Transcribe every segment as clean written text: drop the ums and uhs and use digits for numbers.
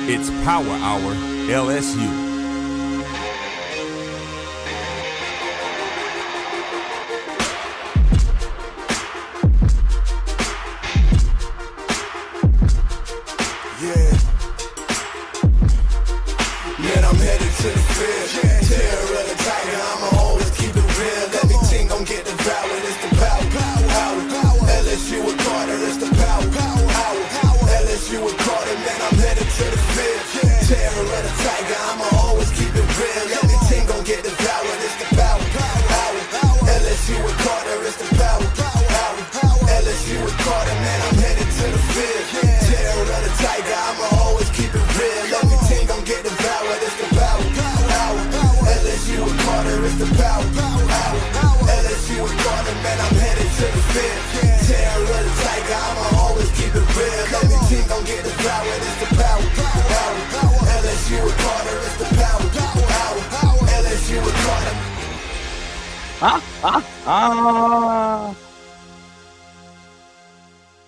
It's Power Hour LSU. To the field, terror of the tiger, I'ma always keep it real. Everything gon' get devoured, it's the power. LSU with Carter, it's the power. LSU with Carter, man, I'm headed to the field. Terror of the tiger, I'ma always keep it real. Everything gon' get devoured, it's the power. LSU with Carter, it's the power. LSU with Carter, man, I'm headed to the field. Terror of the tiger, I'ma always keep it real. Everything gon' get devoured, it's the power. LSU with Carter, it's the power. LSU with Carter, man, I'm headed to the field. Terror of the tiger, I'ma always keep it real. Everything gon' get devoured, it's the power. LSU with Carter, it's the power. LSU with Carter.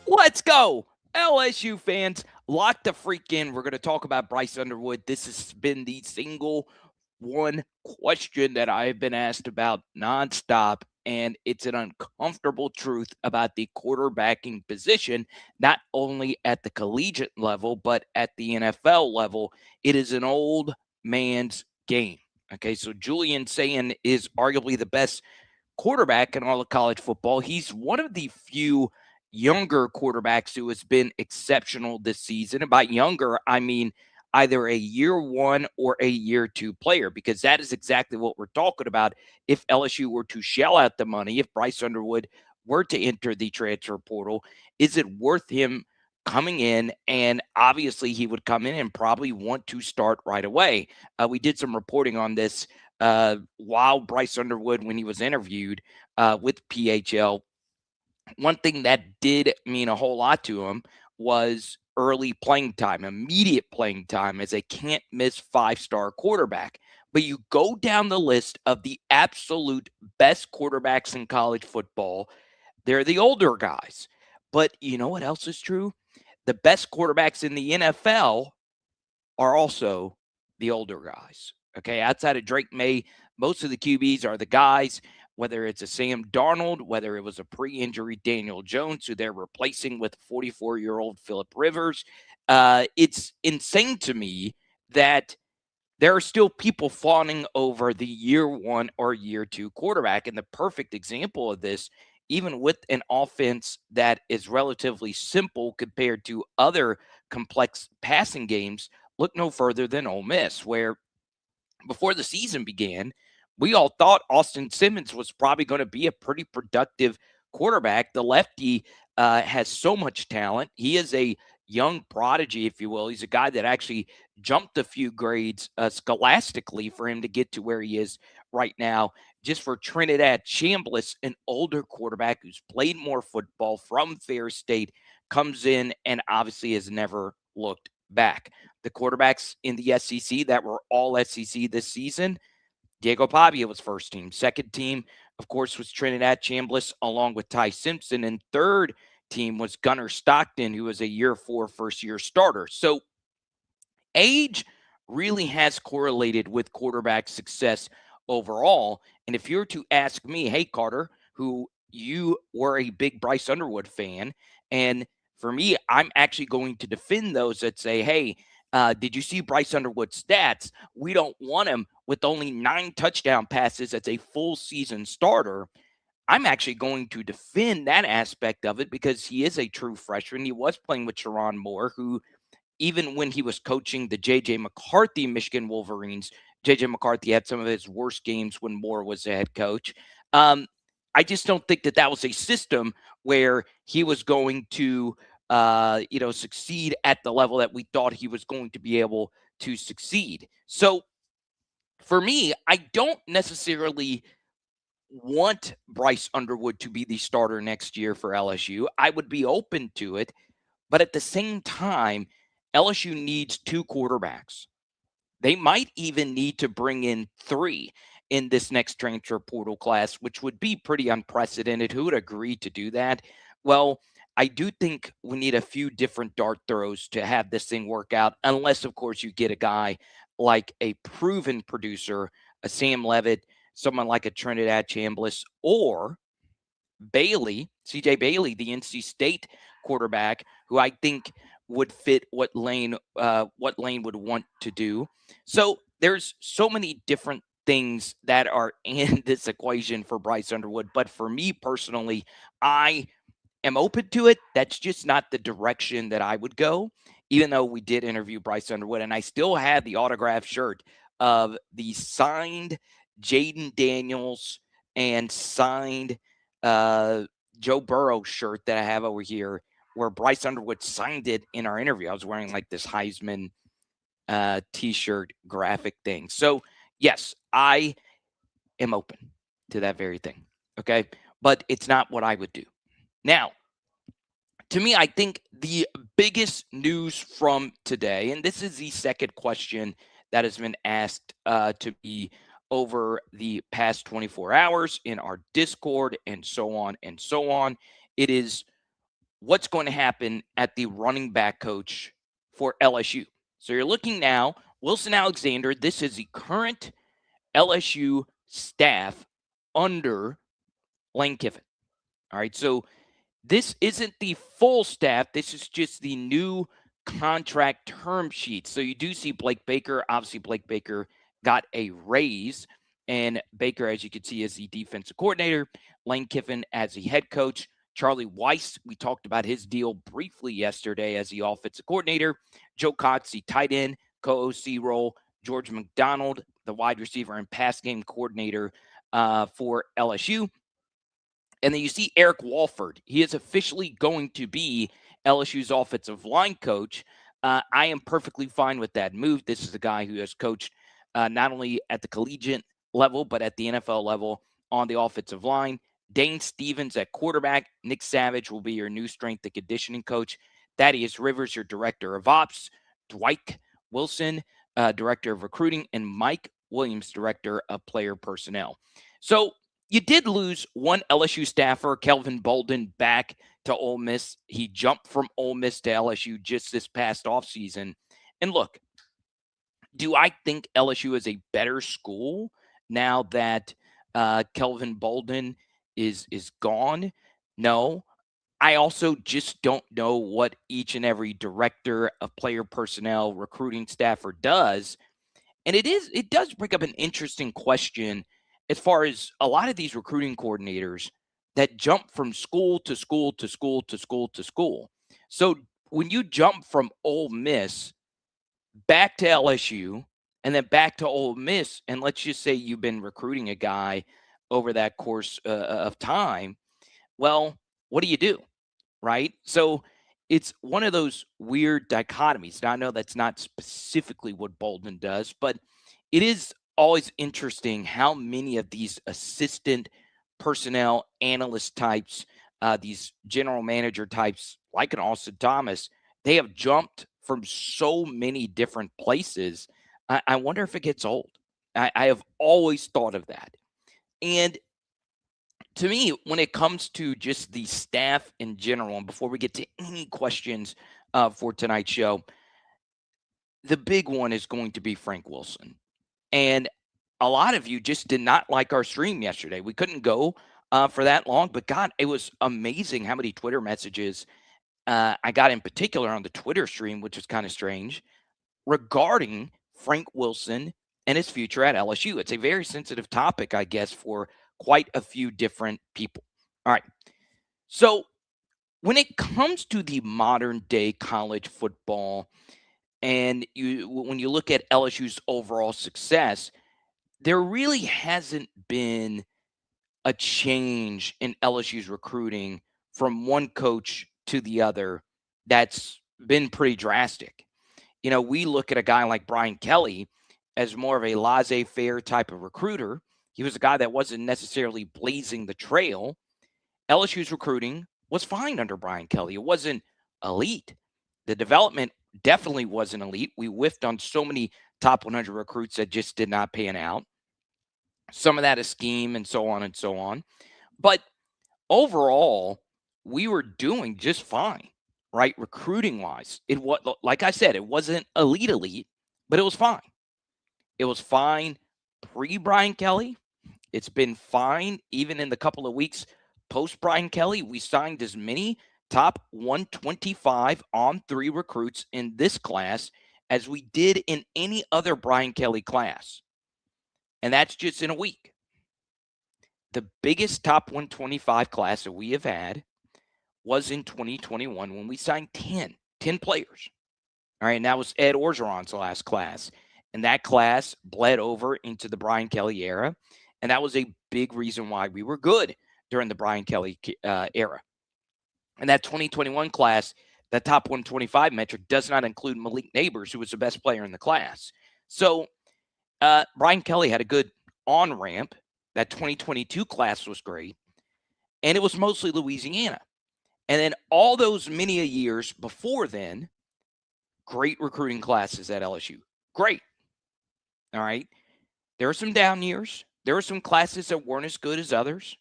Let's go, LSU fans. Lock the freak in. We're going to talk about Bryce Underwood. This has been the single one question that I have been asked about nonstop, and it's an uncomfortable truth about the quarterbacking position, not only at the collegiate level, but at the NFL level. It is an old man's game. Okay, so Julian Sayin is arguably the best quarterback in all of college football. He's one of the few younger quarterbacks who has been exceptional this season. And by younger, I mean either a year one or a year two player, because that is exactly what we're talking about. If LSU were to shell out the money, if Bryce Underwood were to enter the transfer portal, is it worth him coming in? And obviously he would come in and probably want to start right away. We did some reporting on this while Bryce Underwood, when he was interviewed with PHL. One thing that did mean a whole lot to him was early playing time, immediate playing time as a can't-miss five-star quarterback. But you go down the list of the absolute best quarterbacks in college football, they're the older guys. But you know what else is true? The best quarterbacks in the NFL are also the older guys. Okay, outside of Drake May, most of the QBs are the guys, whether it's a Sam Darnold, whether it was a pre-injury Daniel Jones, who they're replacing with 44-year-old Phillip Rivers. It's insane to me that there are still people fawning over the year one or year two quarterback. And the perfect example of this, even with an offense that is relatively simple compared to other complex passing games, look no further than Ole Miss, where before the season began, we all thought Austin Simmons was probably going to be a pretty productive quarterback. The lefty has so much talent. He is a young prodigy, if you will. He's a guy that actually jumped a few grades scholastically for him to get to where he is right now. Just for Trinidad Chambliss, an older quarterback who's played more football from Fair State, comes in and obviously has never looked back. The quarterbacks in the SEC that were all SEC this season, Diego Pavia was first team. Second team, of course, was Trinidad Chambliss along with Ty Simpson. And third team was Gunnar Stockton, who was a year four first-year starter. So age really has correlated with quarterback success overall. And if you were to ask me, hey, Carter, who you were a big Bryce Underwood fan, and for me, I'm actually going to defend those that say, hey, did you see Bryce Underwood's stats? We don't want him with only 9 touchdown passes as a full season starter. I'm actually going to defend that aspect of it because he is a true freshman. He was playing with Sharon Moore, who, even when he was coaching the J.J. McCarthy Michigan Wolverines, J.J. McCarthy had some of his worst games when Moore was the head coach. I just don't think that was a system where he was going to succeed at the level that we thought he was going to be able to succeed. So for me, I don't necessarily want Bryce Underwood to be the starter next year for LSU. I would be open to it, but at the same time, LSU needs 2 quarterbacks. They might even need to bring in 3 in this next transfer portal class, which would be pretty unprecedented. Who would agree to do that? Well, I do think we need a few different dart throws to have this thing work out, unless, of course, you get a guy like a proven producer, a Sam Levitt, someone like a Trinidad Chambliss, or Bailey, CJ Bailey, the NC State quarterback, who I think would fit what Lane would want to do. So there's so many different things that are in this equation for Bryce Underwood. But for me personally, I am open to it. That's just not the direction that I would go, even though we did interview Bryce Underwood. And I still had the autographed shirt of the signed Jaden Daniels and signed Joe Burrow shirt that I have over here, where Bryce Underwood signed it in our interview. I was wearing like this Heisman t-shirt graphic thing. So yes, I am open to that very thing. Okay. But it's not what I would do. Now, to me, I think the biggest news from today, and this is the second question that has been asked to me over the past 24 hours in our Discord and so on and so on. It is what's going to happen at the running back coach for LSU. So you're looking now, Wilson Alexander, this is the current LSU staff under Lane Kiffin. All right, so this isn't the full staff. This is just the new contract term sheet. So you do see Blake Baker. Obviously, Blake Baker got a raise. And Baker, as you can see, is the defensive coordinator. Lane Kiffin as the head coach. Charlie Weiss, we talked about his deal briefly yesterday as the offensive coordinator. Joe Cox, the tight end, co-OC role. George McDonald, the wide receiver and pass game coordinator for LSU. And then you see Eric Walford. He is officially going to be LSU's offensive line coach. I am perfectly fine with that move. This is a guy who has coached not only at the collegiate level, but at the NFL level on the offensive line. Dane Stevens at quarterback. Nick Savage will be your new strength and conditioning coach. Thaddeus Rivers, your director of ops. Dwight Wilson, director of recruiting. And Mike Williams, director of player personnel. So you did lose one LSU staffer, Kelvin Bolden, back to Ole Miss. He jumped from Ole Miss to LSU just this past offseason. And look, do I think LSU is a better school now that Kelvin Bolden is gone? No. I also just don't know what each and every director of player personnel, recruiting staffer does. And it does bring up an interesting question as far as a lot of these recruiting coordinators that jump from school to school to school to school to school. So when you jump from Ole Miss back to LSU and then back to Ole Miss, and let's just say you've been recruiting a guy over that course of time, well, what do? Right? So it's one of those weird dichotomies. Now, I know that's not specifically what Bolden does, but it is always interesting how many of these assistant personnel analyst types, these general manager types, like an Austin Thomas, they have jumped from so many different places. I wonder if it gets old. I have always thought of that. And to me, when it comes to just the staff in general, and before we get to any questions for tonight's show, the big one is going to be Frank Wilson. And a lot of you just did not like our stream yesterday. We couldn't go for that long, but God, it was amazing how many Twitter messages I got in particular on the Twitter stream, which was kind of strange, regarding Frank Wilson and his future at LSU. It's a very sensitive topic, I guess, for quite a few different people. All right. So when it comes to the modern day college football, and when you look at LSU's overall success, there really hasn't been a change in LSU's recruiting from one coach to the other that's been pretty drastic. You know, we look at a guy like Brian Kelly as more of a laissez-faire type of recruiter. He was a guy that wasn't necessarily blazing the trail. LSU's recruiting was fine under Brian Kelly. It wasn't elite. The development definitely wasn't elite. We whiffed on so many top 100 recruits that just did not pan out. Some of that is scheme and so on and so on. But overall, we were doing just fine, right? Recruiting wise, it was, like I said, it wasn't elite, but it was fine. It was fine pre Brian Kelly. It's been fine even in the couple of weeks post Brian Kelly. We signed as many top 125 on 3 recruits in this class as we did in any other Brian Kelly class. And that's just in a week. The biggest top 125 class that we have had was in 2021 when we signed 10 players. All right, and that was Ed Orgeron's last class. And that class bled over into the Brian Kelly era. And that was a big reason why we were good during the Brian Kelly era. And that 2021 class, that top 125 metric does not include Malik Neighbors, who was the best player in the class. So Brian Kelly had a good on-ramp. That 2022 class was great. And it was mostly Louisiana. And then all those many years before then, great recruiting classes at LSU. Great. All right. There are some down years. There were some classes that weren't as good as others.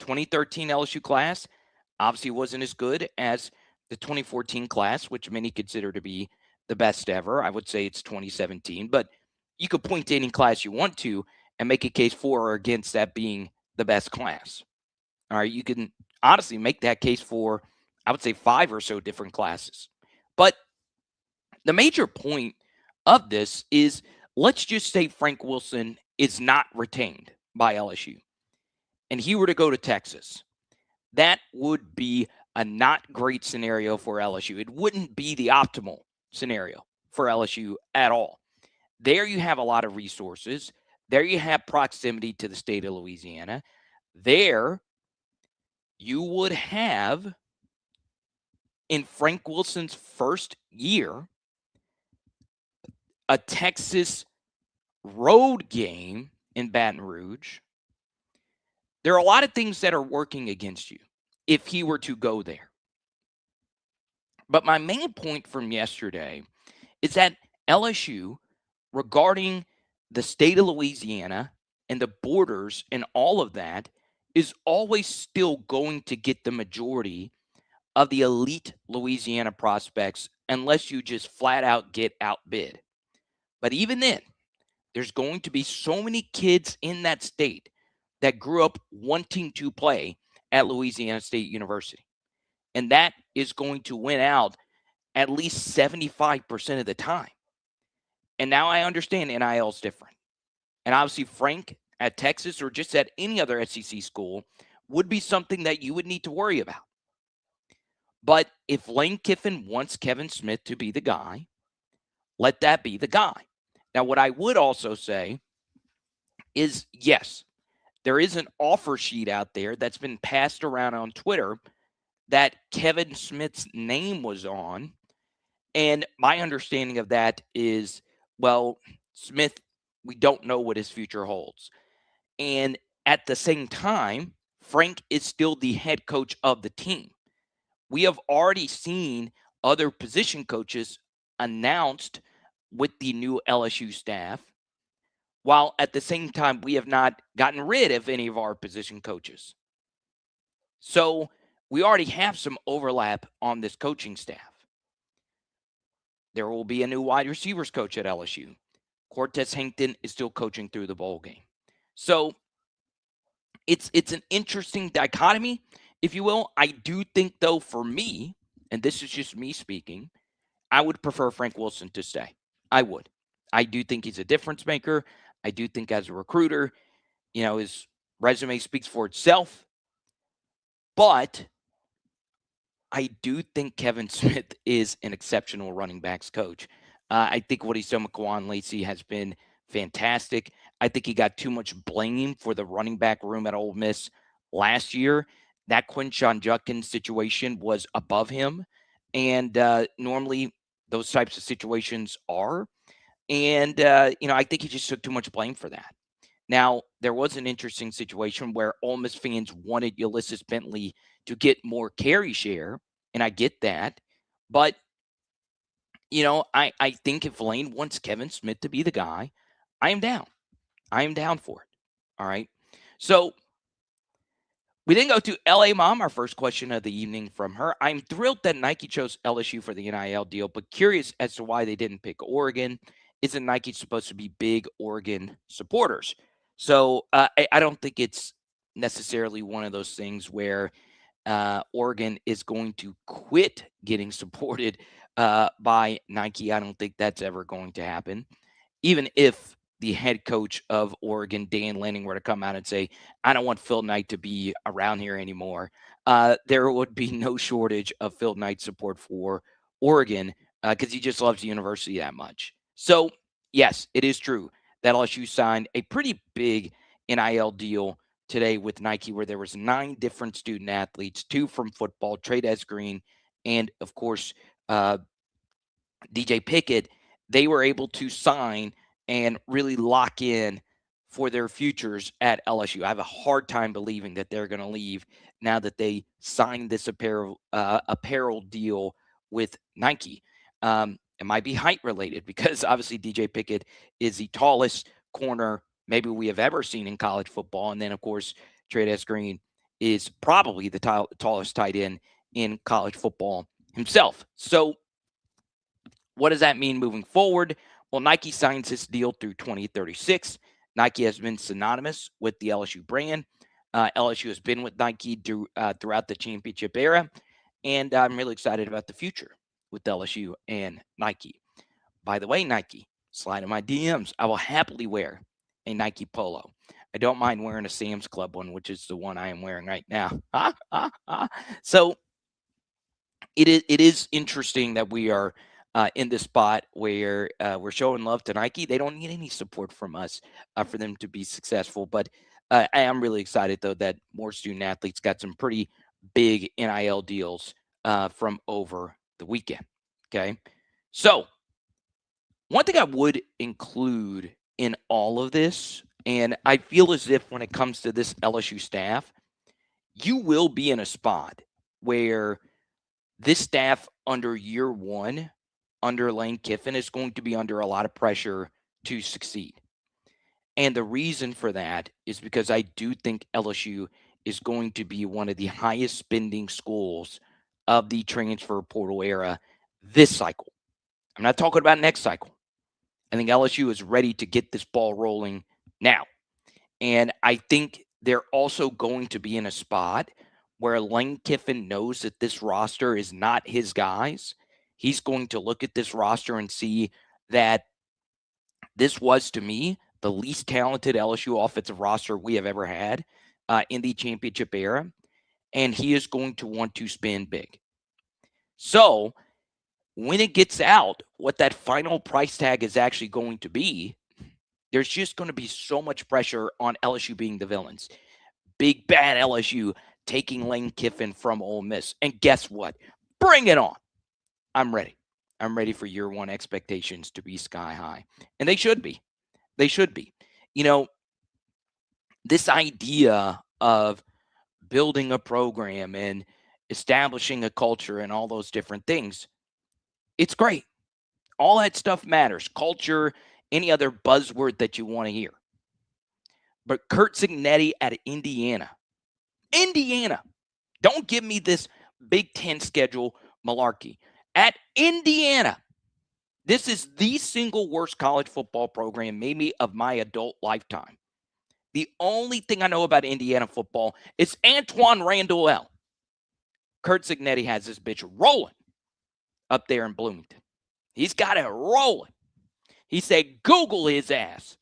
2013 LSU class obviously wasn't as good as the 2014 class, which many consider to be the best ever. I would say it's 2017, but you could point to any class you want to and make a case for or against that being the best class. All right. You can honestly make that case for, I would say, 5 or so different classes. But the major point of this is, let's just say Frank Wilson is not retained by LSU and he were to go to Texas. That would be a not great scenario for LSU. It wouldn't be the optimal scenario for LSU at all. There you have a lot of resources. There you have proximity to the state of Louisiana. There you would have, in Frank Wilson's first year, a Texas road game in Baton Rouge. There are a lot of things that are working against you if he were to go there. But my main point from yesterday is that LSU, regarding the state of Louisiana and the borders and all of that, is always still going to get the majority of the elite Louisiana prospects unless you just flat out get outbid. But even then, there's going to be so many kids in that state that grew up wanting to play at Louisiana State University. And that is going to win out at least 75% of the time. And now I understand NIL is different. And obviously Frank at Texas or just at any other SEC school would be something that you would need to worry about. But if Lane Kiffin wants Kevin Smith to be the guy, let that be the guy. Now, what I would also say is, yes, there is an offer sheet out there that's been passed around on Twitter that Kevin Smith's name was on. And my understanding of that is, well, Smith, we don't know what his future holds. And at the same time, Frank is still the head coach of the team. We have already seen other position coaches announced with the new LSU staff, while at the same time, we have not gotten rid of any of our position coaches. So we already have some overlap on this coaching staff. There will be a new wide receivers coach at LSU. Cortez Hankton is still coaching through the bowl game. So it's an interesting dichotomy, if you will. I do think, though, for me, and this is just me speaking, I would prefer Frank Wilson to stay. I would. I do think he's a difference maker. I do think as a recruiter, his resume speaks for itself. But I do think Kevin Smith is an exceptional running backs coach. I think what he's done with Kwan Lacey has been fantastic. I think he got too much blame for the running back room at Ole Miss last year. That Quinshon Judkins situation was above him. And normally those types of situations are. And, I think he just took too much blame for that. Now, there was an interesting situation where Ole Miss fans wanted Ulysses Bentley to get more carry share, and I get that. But, I think if Lane wants Kevin Smith to be the guy, I am down. I am down for it. All right. So We then go to LA Mom, our first question of the evening from her. I'm thrilled that Nike chose LSU for the NIL deal, but curious as to why they didn't pick Oregon. Isn't Nike supposed to be big Oregon supporters? So I don't think it's necessarily one of those things where Oregon is going to quit getting supported by Nike. I don't think that's ever going to happen. Even if the head coach of Oregon, Dan Lanning, were to come out and say, I don't want Phil Knight to be around here anymore, there would be no shortage of Phil Knight support for Oregon because he just loves the university that much. So, yes, it is true that LSU signed a pretty big NIL deal today with Nike, where there was 9 different student athletes, 2 from football, Trey Green, and of course, DJ Pickett. They were able to sign and really lock in for their futures at LSU. I have a hard time believing that they're going to leave now that they signed this apparel deal with Nike. It might be height related because obviously DJ Pickett is the tallest corner maybe we have ever seen in college football. And then, of course, Trey Green is probably the tallest tight end in college football himself. So what does that mean moving forward? Well, Nike signs this deal through 2036. Nike has been synonymous with the LSU brand. LSU has been with Nike throughout the championship era. And I'm really excited about the future with LSU and Nike. By the way, Nike, slide in my DMs. I will happily wear a Nike polo. I don't mind wearing a Sam's Club one, which is the one I am wearing right now. So it is interesting that we are in this spot where we're showing love to Nike. They don't need any support from us for them to be successful. But I am really excited, though, that more student athletes got some pretty big NIL deals from over the weekend. Okay. So one thing I would include in all of this, and I feel as if when it comes to this LSU staff, you will be in a spot where this staff under year one, under Lane Kiffin, is going to be under a lot of pressure to succeed. And the reason for that is because I do think LSU is going to be one of the highest spending schools of the transfer portal era this cycle. I'm not talking about next cycle. I think LSU is ready to get this ball rolling now. And I think they're also going to be in a spot where Lane Kiffin knows that this roster is not his guys. He's going to look at this roster and see that this was, to me, the least talented LSU offensive roster we have ever had in the championship era. And he is going to want to spend big. So when it gets out what that final price tag is actually going to be, there's just going to be so much pressure on LSU being the villains. Big bad LSU taking Lane Kiffin from Ole Miss. And guess what? Bring it on. I'm ready. I'm ready for year one expectations to be sky high. And they should be. They should be. You know, this idea of building a program and establishing a culture and all those different things, it's great. All that stuff matters. Culture, any other buzzword that you want to hear. But Kurt Cignetti at Indiana. Don't give me this Big Ten schedule malarkey. At Indiana, this is the single worst college football program maybe of my adult lifetime. The only thing I know about Indiana football is Antoine Randall L. Kurt Cignetti has this bitch rolling up there in Bloomington. He's got it rolling. He said, Google his ass.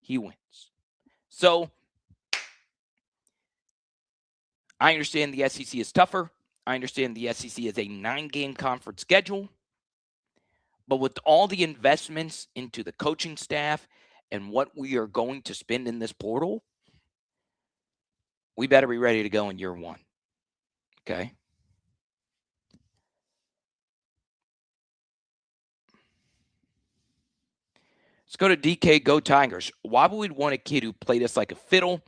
He wins. So I understand the SEC is tougher. I understand the SEC is a 9-game conference schedule. But with all the investments into the coaching staff and what we are going to spend in this portal, we better be ready to go in year one. Okay? Let's go to DK Go Tigers. Why would we want a kid who played us like a fiddle?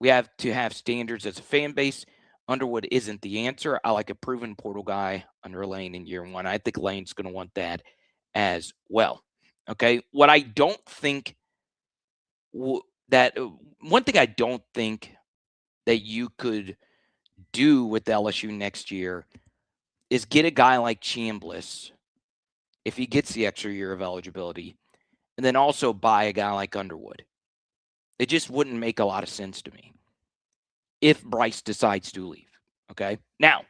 We have to have standards as a fan base. Underwood isn't the answer. I like a proven portal guy under Lane in year one. I think Lane's going to want that as well. Okay. What I don't think one thing I don't think that you could do with LSU next year is get a guy like Chambliss, if he gets the extra year of eligibility, and then also buy a guy like Underwood. It just wouldn't make a lot of sense to me if Bryce decides to leave. Okay. Now,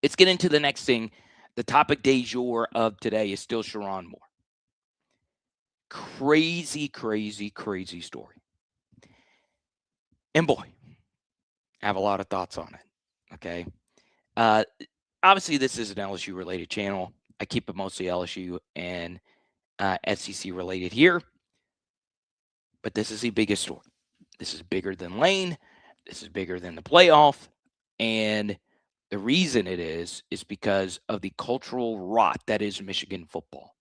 let's get into the next thing. The topic du jour of today is still Sherrone Moore. Crazy, crazy, crazy story. And boy, I have a lot of thoughts on it. Okay. Obviously, this is an LSU related channel. I keep it mostly LSU and SEC related here. But this is the biggest story. This is bigger than Lane. This is bigger than the playoff. And the reason it is because of the cultural rot that is Michigan football.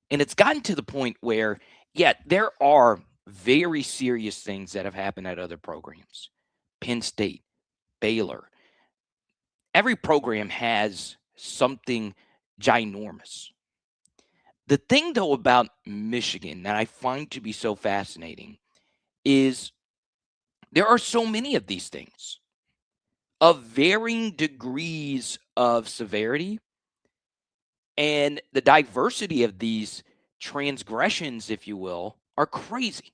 And it's gotten to the point where, yeah, there are very serious things that have happened at other programs. Penn State, Baylor. Every program has something ginormous. The thing, though, about Michigan that I find to be so fascinating is there are so many of these things of varying degrees of severity, and the diversity of these transgressions, if you will, are crazy.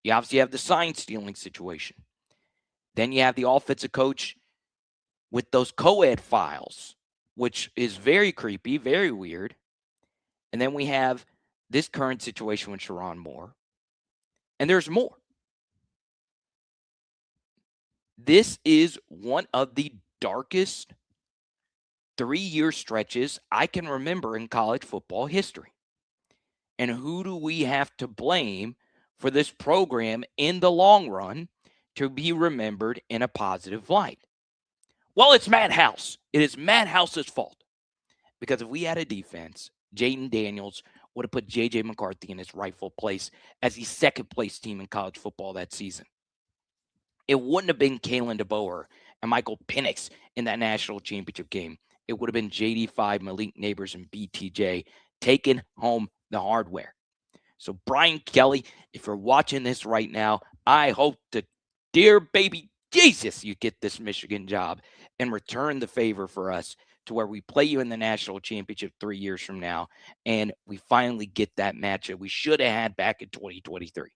You obviously have the sign stealing situation. Then you have the offensive coach with those co-ed files, which is very creepy, very weird. And then we have this current situation with Sherrone Moore. And there's more. This is one of the darkest 3-year stretches I can remember in college football history. And who do we have to blame for this program in the long run to be remembered in a positive light? Well, it's Matt House. It is Matt House's fault. Because if we had a defense, Jaden Daniels would have put J.J. McCarthy in his rightful place as the second place team in college football that season. It wouldn't have been Kalen DeBoer and Michael Penix in that national championship game. It would have been JD5, Malik Neighbors, and BTJ taking home the hardware. So, Brian Kelly, if you're watching this right now, I hope to, dear baby Jesus, you get this Michigan job and return the favor for us to where we play you in the national championship 3 years from now, and we finally get that matchup we should have had back in 2023.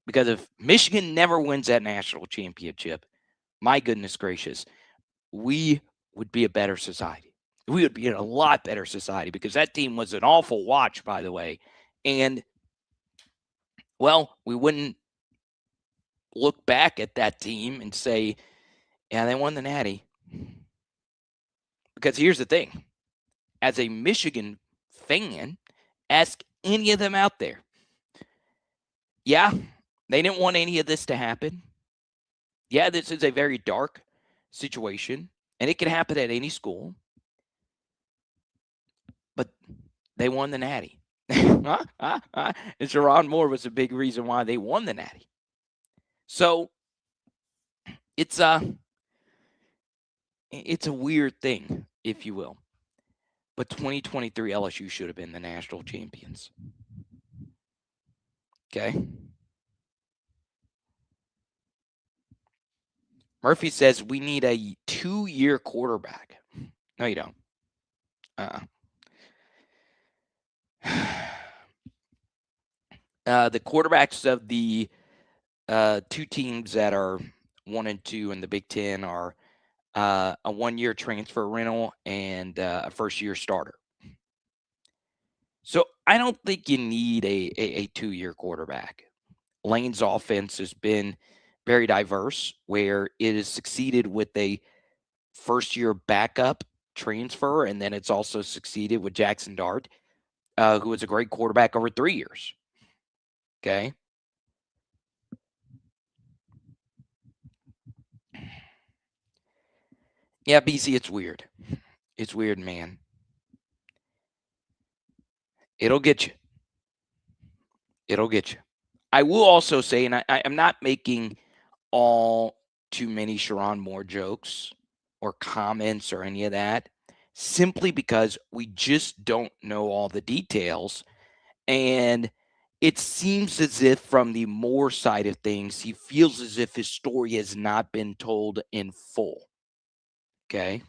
Because if Michigan never wins that national championship, my goodness gracious, we would be a better society. We would be in a lot better society because that team was an awful watch, by the way. And, well, we wouldn't look back at that team and say, yeah, they won the Natty. Because here's the thing. As a Michigan fan, ask any of them out there. Yeah, they didn't want any of this to happen. Yeah, this is a very dark situation, and it can happen at any school. But they won the Natty. And Sherrone Moore was a big reason why they won the Natty. So it's a weird thing, if you will. But 2023 LSU should have been the national champions. Okay. Murphy says we need a 2-year quarterback. No, you don't. The quarterbacks of the two teams that are 1 and 2 in the Big Ten are a 1-year transfer rental and a first-year starter. So I don't think you need a 2-year quarterback. Lane's offense has been very diverse, where it has succeeded with a first-year backup transfer, and then it's also succeeded with Jackson Dart, who was a great quarterback over 3 years. Okay. Yeah, BC, it's weird. It's weird, man. It'll get you. It'll get you. I will also say, and I'm not making all too many Sherrone Moore jokes or comments or any of that, simply because we just don't know all the details. And it seems as if from the Moore side of things, he feels as if his story has not been told in full. Okay.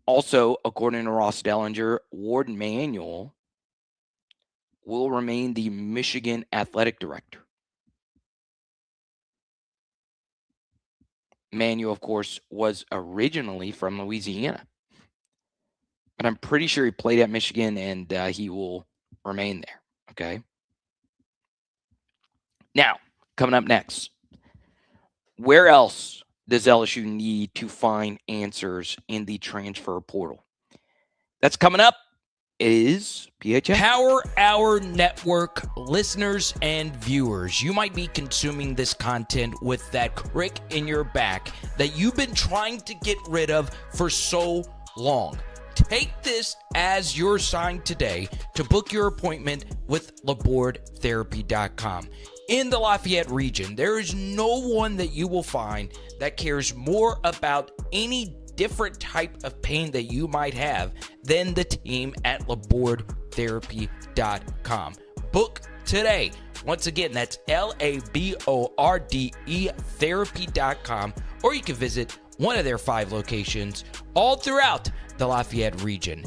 Also, according to Ross Dellinger, Ward Manuel will remain the Michigan athletic director. Manuel, of course, was originally from Louisiana, but I'm pretty sure he played at Michigan and he will remain there. Okay. Now, coming up next, where else does LSU need to find answers in the transfer portal? That's coming up. It is PHF Power Hour Network listeners and viewers. You might be consuming this content with that crick in your back that you've been trying to get rid of for so long. Take this as your sign today to book your appointment with LabordTherapy.com. In the Lafayette region, there is no one that you will find that cares more about any different type of pain that you might have than the team at LabordTherapy.com. Book today. Once again, that's LABORDE therapy.com, or you can visit one of their 5 locations all throughout the Lafayette region.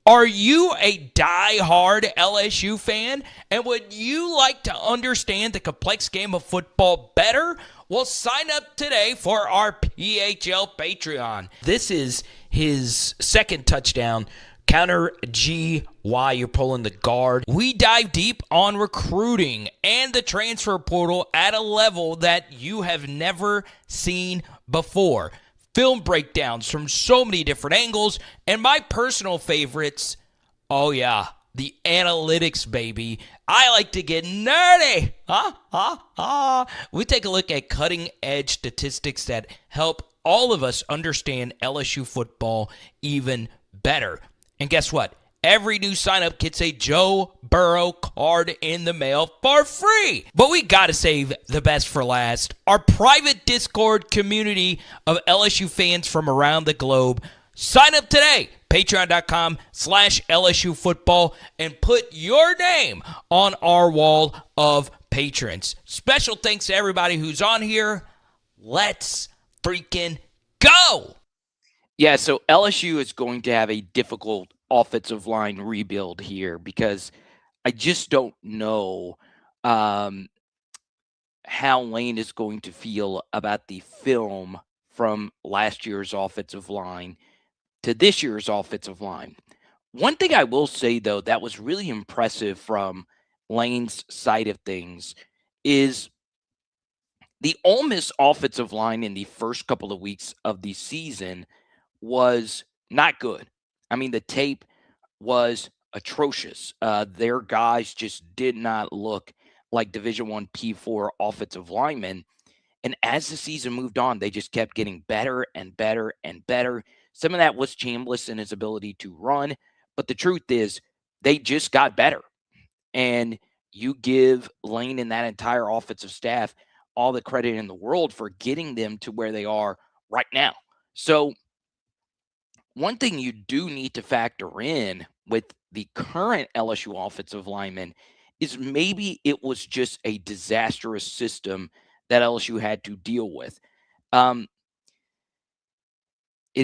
Are you a die-hard LSU fan, and would you like to understand the complex game of football better? Well, sign up today for our PHL Patreon. This is his second touchdown. Counter G, why you're pulling the guard. We dive deep on recruiting and the transfer portal at a level that you have never seen before. Film breakdowns from so many different angles, and my personal favorites, oh yeah, the analytics, baby. I like to get nerdy. We take a look at cutting-edge statistics that help all of us understand LSU football even better. And guess what? Every new sign-up gets a Joe Burrow card in the mail for free. But we got to save the best for last. Our private Discord community of LSU fans from around the globe. Sign up today. Patreon.com/LSU football and put your name on our wall of patrons. Special thanks to everybody who's on here. Let's freaking go. Yeah, so LSU is going to have a difficult offensive line rebuild here because I just don't know how Lane is going to feel about the film from last year's offensive line to this year's offensive line. One thing I will say, though, that was really impressive from Lane's side of things is the Ole Miss offensive line in the first couple of weeks of the season was not good. I mean, the tape was atrocious. Their guys just did not look like Division I P4 offensive linemen. And as the season moved on, they just kept getting better and better and better. Some of that was Chambliss and his ability to run. But the truth is, they just got better. And you give Lane and that entire offensive staff all the credit in the world for getting them to where they are right now. So one thing you do need to factor in with the current LSU offensive lineman is maybe it was just a disastrous system that LSU had to deal with. It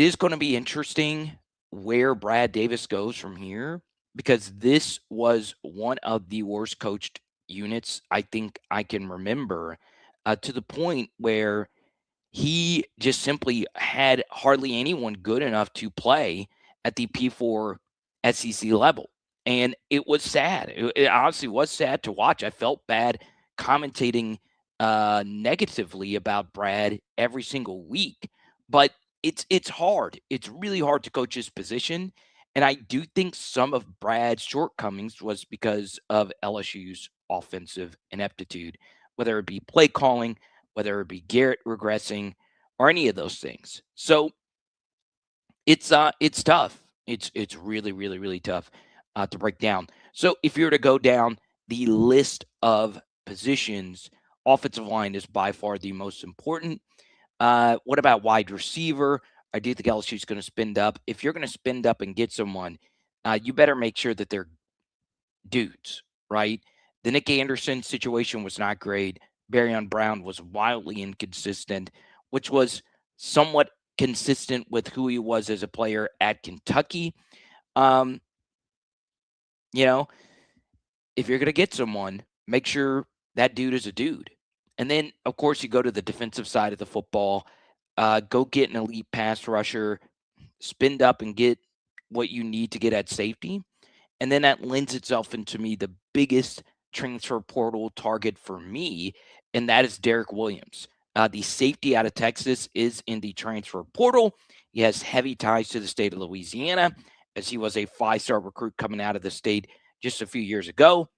is going to be interesting where Brad Davis goes from here because this was one of the worst coached units I think I can remember to the point where he just simply had hardly anyone good enough to play at the P4 SEC level. And it was sad. It honestly was sad to watch. I felt bad commentating negatively about Brad every single week. But it's hard. It's really hard to coach his position. And I do think some of Brad's shortcomings was because of LSU's offensive ineptitude, whether it be play calling, whether it be Garrett regressing or any of those things. So it's tough. It's really, really, really tough to break down. So if you were to go down the list of positions, offensive line is by far the most important. What about wide receiver? I do think LSU is going to spend up. If you're going to spend up and get someone, you better make sure that they're dudes, right? The Nick Anderson situation was not great. Barryon Brown was wildly inconsistent, which was somewhat consistent with who he was as a player at Kentucky. Um, you know, if you're going to get someone, make sure that dude is a dude. And then, of course, you go to the defensive side of the football. Go get an elite pass rusher, spend up and get what you need to get at safety. And then that lends itself into me the biggest transfer portal target for me, and that is Derek Williams. The safety out of Texas is in the transfer portal. He has heavy ties to the state of Louisiana, as he was a 5-star recruit coming out of the state just a few years ago.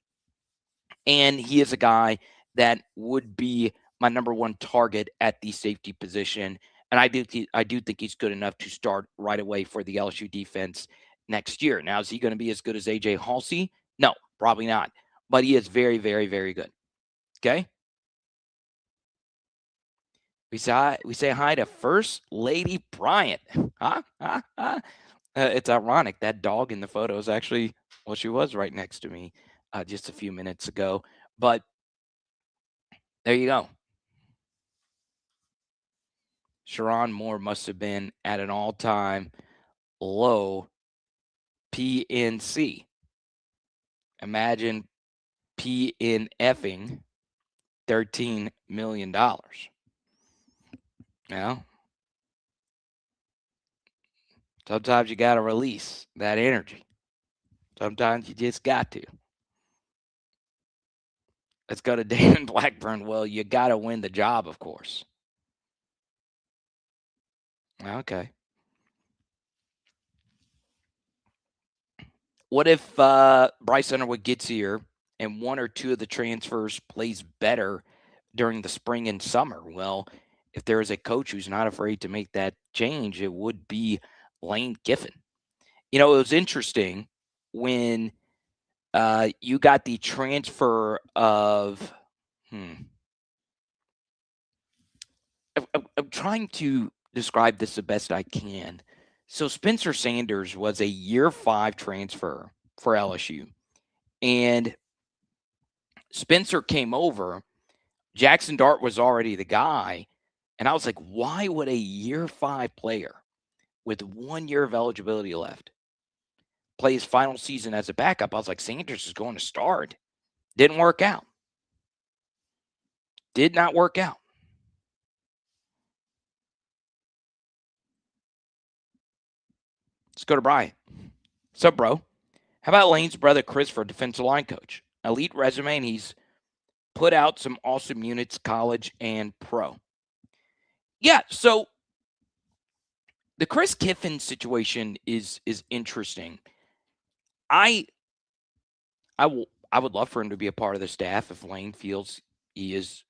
And he is a guy that would be my number one target at the safety position. And I do think he's good enough to start right away for the LSU defense next year. Now, is he going to be as good as AJ Halsey? No, probably not. But he is very, very, very good. Okay. We say hi to First Lady Bryant. It's ironic that dog in the photo is actually, well, she was right next to me just a few minutes ago. But there you go. Sharon Moore must have been at an all-time low PNC. Imagine PNFing $13 million. Now, sometimes you got to release that energy. Sometimes you just got to. Let's go to Damon Blackburn. Well, you got to win the job, of course. Okay. What if Bryce Underwood gets here and one or two of the transfers plays better during the spring and summer? Well, if there is a coach who's not afraid to make that change, it would be Lane Kiffin. You know, it was interesting when you got the transfer of, I'm trying to describe this the best I can. So Spencer Sanders was a year 5 transfer for LSU. And Spencer came over. Jackson Dart was already the guy. And I was like, why would a year 5 player with 1 year of eligibility left play his final season as a backup? I was like, Sanders is going to start. Didn't work out. Did not work out. Let's go to Brian. What's up, bro? How about Lane's brother Chris for defensive line coach? Elite resume, and he's put out some awesome units, college and pro. Yeah, so the Chris Kiffin situation is interesting. I would love for him to be a part of the staff if Lane feels he is,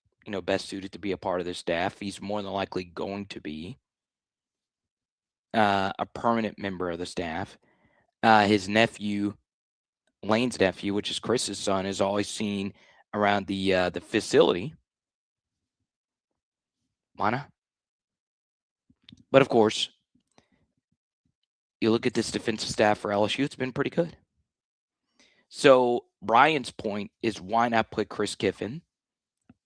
best suited to be a part of the staff. He's more than likely going to be a permanent member of the staff. His nephew, Lane's nephew, which is Chris's son, is always seen around the facility. Why not? But of course, you look at this defensive staff for LSU, it's been pretty good. So Brian's point is, why not put Chris Kiffin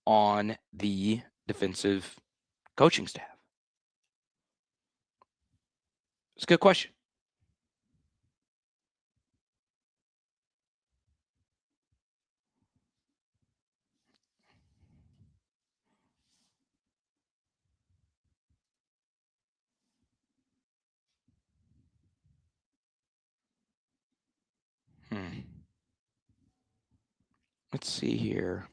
on the defensive coaching staff? It's a good question. Let's see here.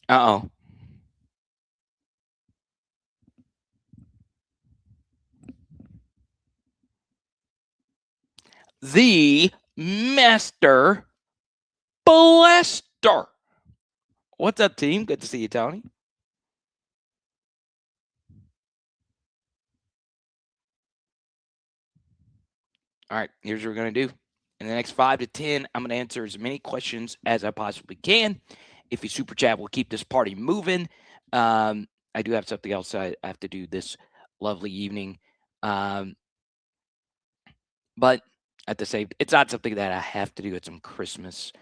Uh-oh. The Master Blaster. What's up, team? Good to see you, Tony. All right, here's what we're going to do. In the next 5 to 10, I'm going to answer as many questions as I possibly can. If you super chat, we'll keep this party moving. I do have something else I have to do this lovely evening. But at the same, it's not something that I have to do. It's some Christmas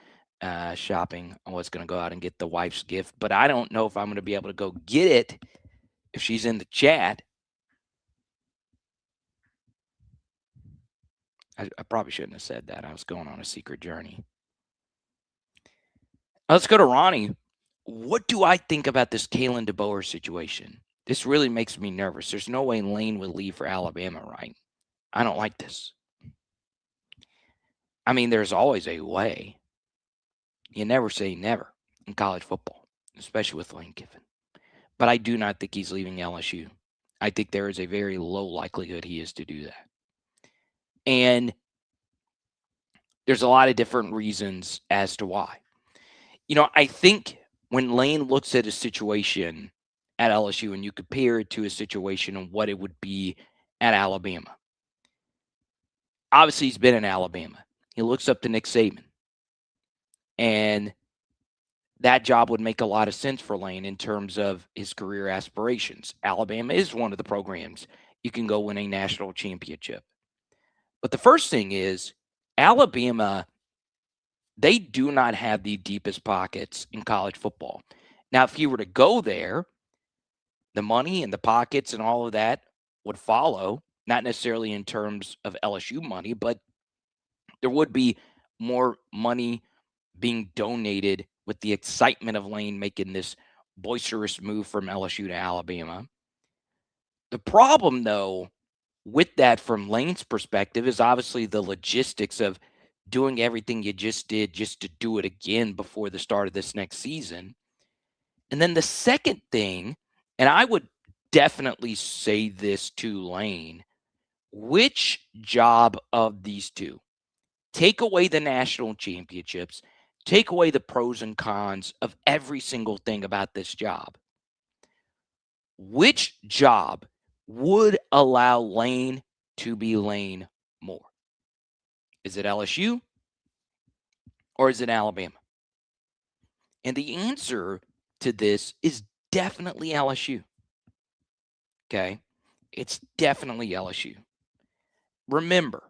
shopping. I was going to go out and get the wife's gift, but I don't know if I'm going to be able to go get it if she's in the chat. I probably shouldn't have said that. I was going on a secret journey. Let's go to Ronnie. What do I think about this Kalen DeBoer situation? This really makes me nervous. There's no way Lane would leave for Alabama, right? I don't like this. I mean, there's always a way. You never say never in college football, especially with Lane Kiffin. But I do not think he's leaving LSU. I think there is a very low likelihood he is to do that. And there's a lot of different reasons as to why. I think when Lane looks at a situation at LSU and you compare it to a situation and what it would be at Alabama. Obviously, he's been in Alabama. He looks up to Nick Saban. And that job would make a lot of sense for Lane in terms of his career aspirations. Alabama is one of the programs you can go win a national championship. But the first thing is, Alabama, they do not have the deepest pockets in college football. Now, if he were to go there, the money and the pockets and all of that would follow, not necessarily in terms of LSU money, but there would be more money being donated with the excitement of Lane making this boisterous move from LSU to Alabama. The problem, though, with that from Lane's perspective is obviously the logistics of doing everything you just did just to do it again before the start of this next season. And then the second thing, and I would definitely say this to Lane, which job of these two? Take away the national championships, take away the pros and cons of every single thing about this job. Which job would allow Lane to be Lane more? Is it LSU or is it Alabama? And the answer to this is definitely LSU. Okay? It's definitely LSU. Remember,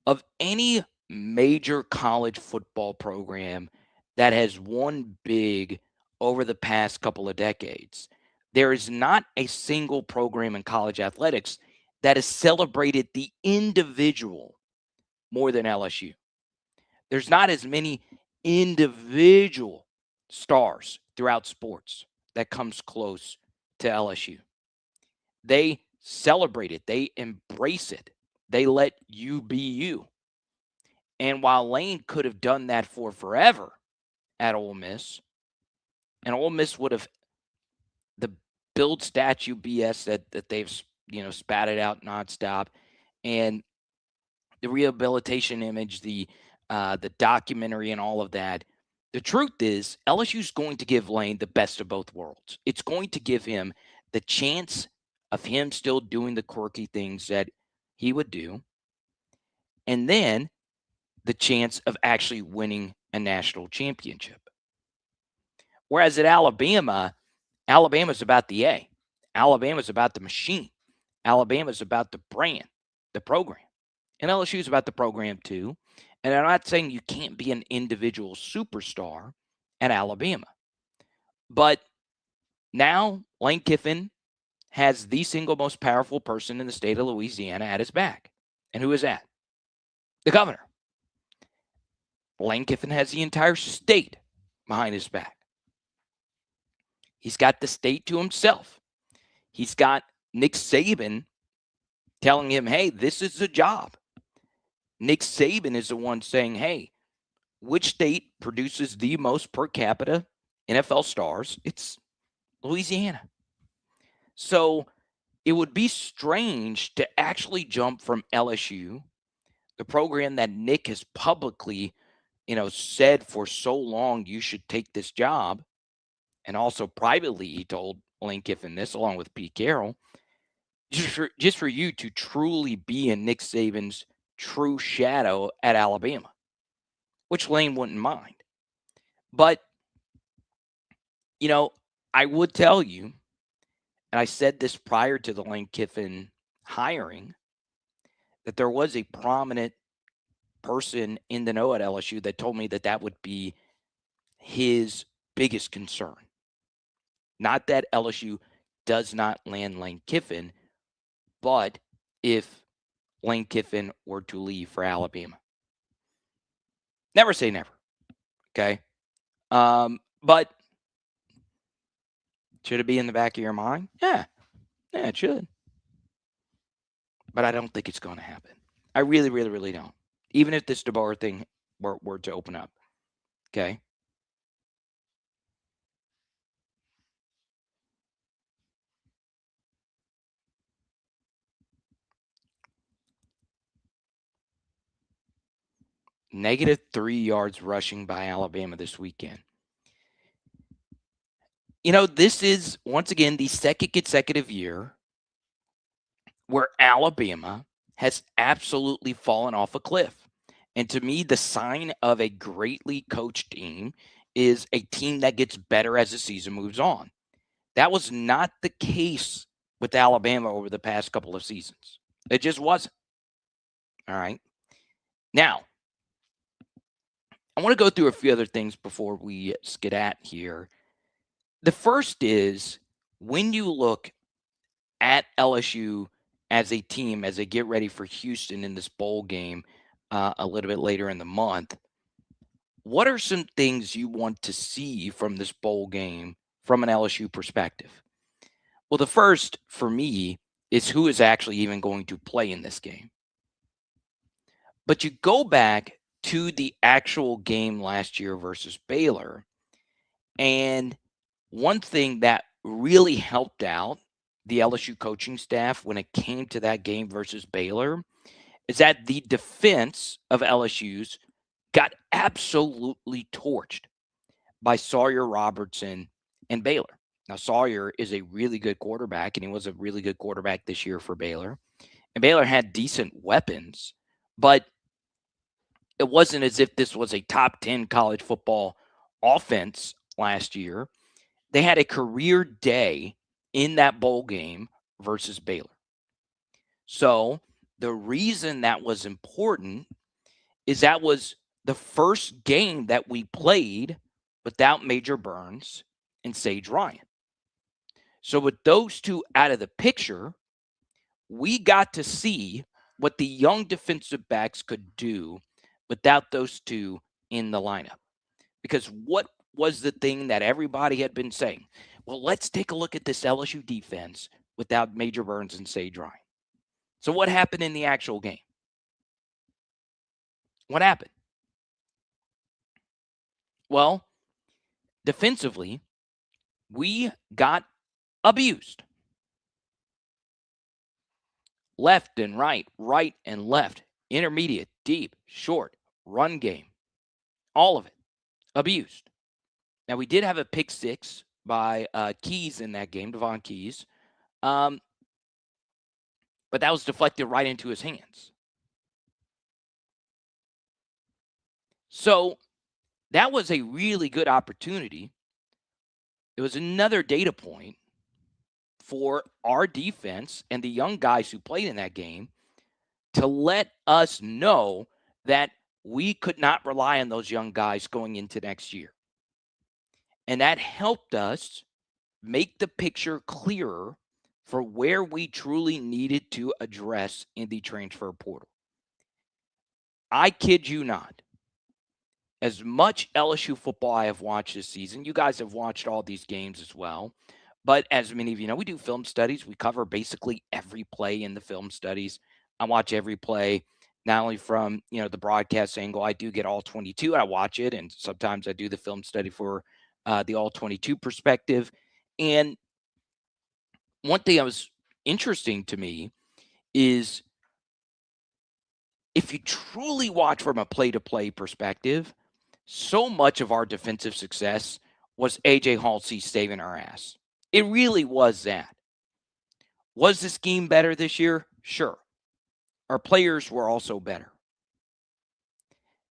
of any major college football program that has won big over the past couple of decades, there is not a single program in college athletics that has celebrated the individual more than LSU. There's not as many individual stars throughout sports that comes close to LSU. They celebrate it. They embrace it. They let you be you. And while Lane could have done that for forever at Ole Miss, and Ole Miss would have the build statue BS that they've spatted out nonstop, and the rehabilitation image, the documentary, and all of that. The truth is, LSU is going to give Lane the best of both worlds. It's going to give him the chance of him still doing the quirky things that he would do, and then the chance of actually winning a national championship. Whereas at Alabama, Alabama's about the A. Alabama's about the machine. Alabama's about the brand, the program. And LSU's about the program too. And I'm not saying you can't be an individual superstar at Alabama. But now Lane Kiffin has the single most powerful person in the state of Louisiana at his back. And who is that? The governor. Lane Kiffin has the entire state behind his back. He's got the state to himself. He's got Nick Saban telling him, hey, this is the job. Nick Saban is the one saying, hey, which state produces the most per capita NFL stars? It's Louisiana. So it would be strange to actually jump from LSU, the program that Nick has publicly, said for so long you should take this job. And also privately, he told Lane Kiffin this, along with Pete Carroll, just for you to truly be in Nick Saban's true shadow at Alabama, which Lane wouldn't mind. But I would tell you, and I said this prior to the Lane Kiffin hiring, that there was a prominent person in the know at LSU that told me that would be his biggest concern. Not that LSU does not land Lane Kiffin, but if Lane Kiffin were to leave for Alabama. Never say never. Okay. But should it be in the back of your mind? Yeah, it should. But I don't think it's going to happen. I really, really, really don't. Even if this DeBoer thing were to open up. Okay. -3 yards rushing by Alabama this weekend. This is, once again, the second consecutive year where Alabama has absolutely fallen off a cliff. And to me, the sign of a greatly coached team is a team that gets better as the season moves on. That was not the case with Alabama over the past couple of seasons. It just wasn't. All right. Now, I want to go through a few other things before we skedat here. The first is, when you look at LSU as a team, as they get ready for Houston in this bowl game a little bit later in the month, what are some things you want to see from this bowl game from an LSU perspective? Well, the first for me is who is actually even going to play in this game. But you go back to the actual game last year versus Baylor, and one thing that really helped out the LSU coaching staff when it came to that game versus Baylor is that the defense of LSU's got absolutely torched by Sawyer Robertson and Baylor. Now, Sawyer is a really good quarterback, and he was a really good quarterback this year for Baylor. And Baylor had decent weapons, but it wasn't as if this was a top 10 college football offense last year. They had a career day in that bowl game versus Baylor. So the reason that was important is that was the first game that we played without Major Burns and Sage Ryan. So with those two out of the picture, we got to see what the young defensive backs could do without those two in the lineup. Because what was the thing that everybody had been saying? Well, let's take a look at this LSU defense without Major Burns and Sage Ryan. So what happened in the actual game? What happened? Well, defensively, we got abused. Left and right, right and left, intermediate, deep, short, run game, all of it abused. Now, we did have a pick six by Keys in that game, Devon Keys, but that was deflected right into his hands. So that was a really good opportunity. It was another data point for our defense and the young guys who played in that game to let us know that we could not rely on those young guys going into next year. And that helped us make the picture clearer for where we truly needed to address in the transfer portal. I kid you not. As much LSU football I have watched this season, you guys have watched all these games as well. But as many of you know, we do film studies. We cover basically every play in the film studies. I watch every play, not only from, the broadcast angle. I do get all 22. I watch it, and sometimes I do the film study for the all 22 perspective. And one thing that was interesting to me is if you truly watch from a play-to-play perspective, so much of our defensive success was A.J. Halsey saving our ass. It really was that. Was the scheme better this year? Sure. Our players were also better.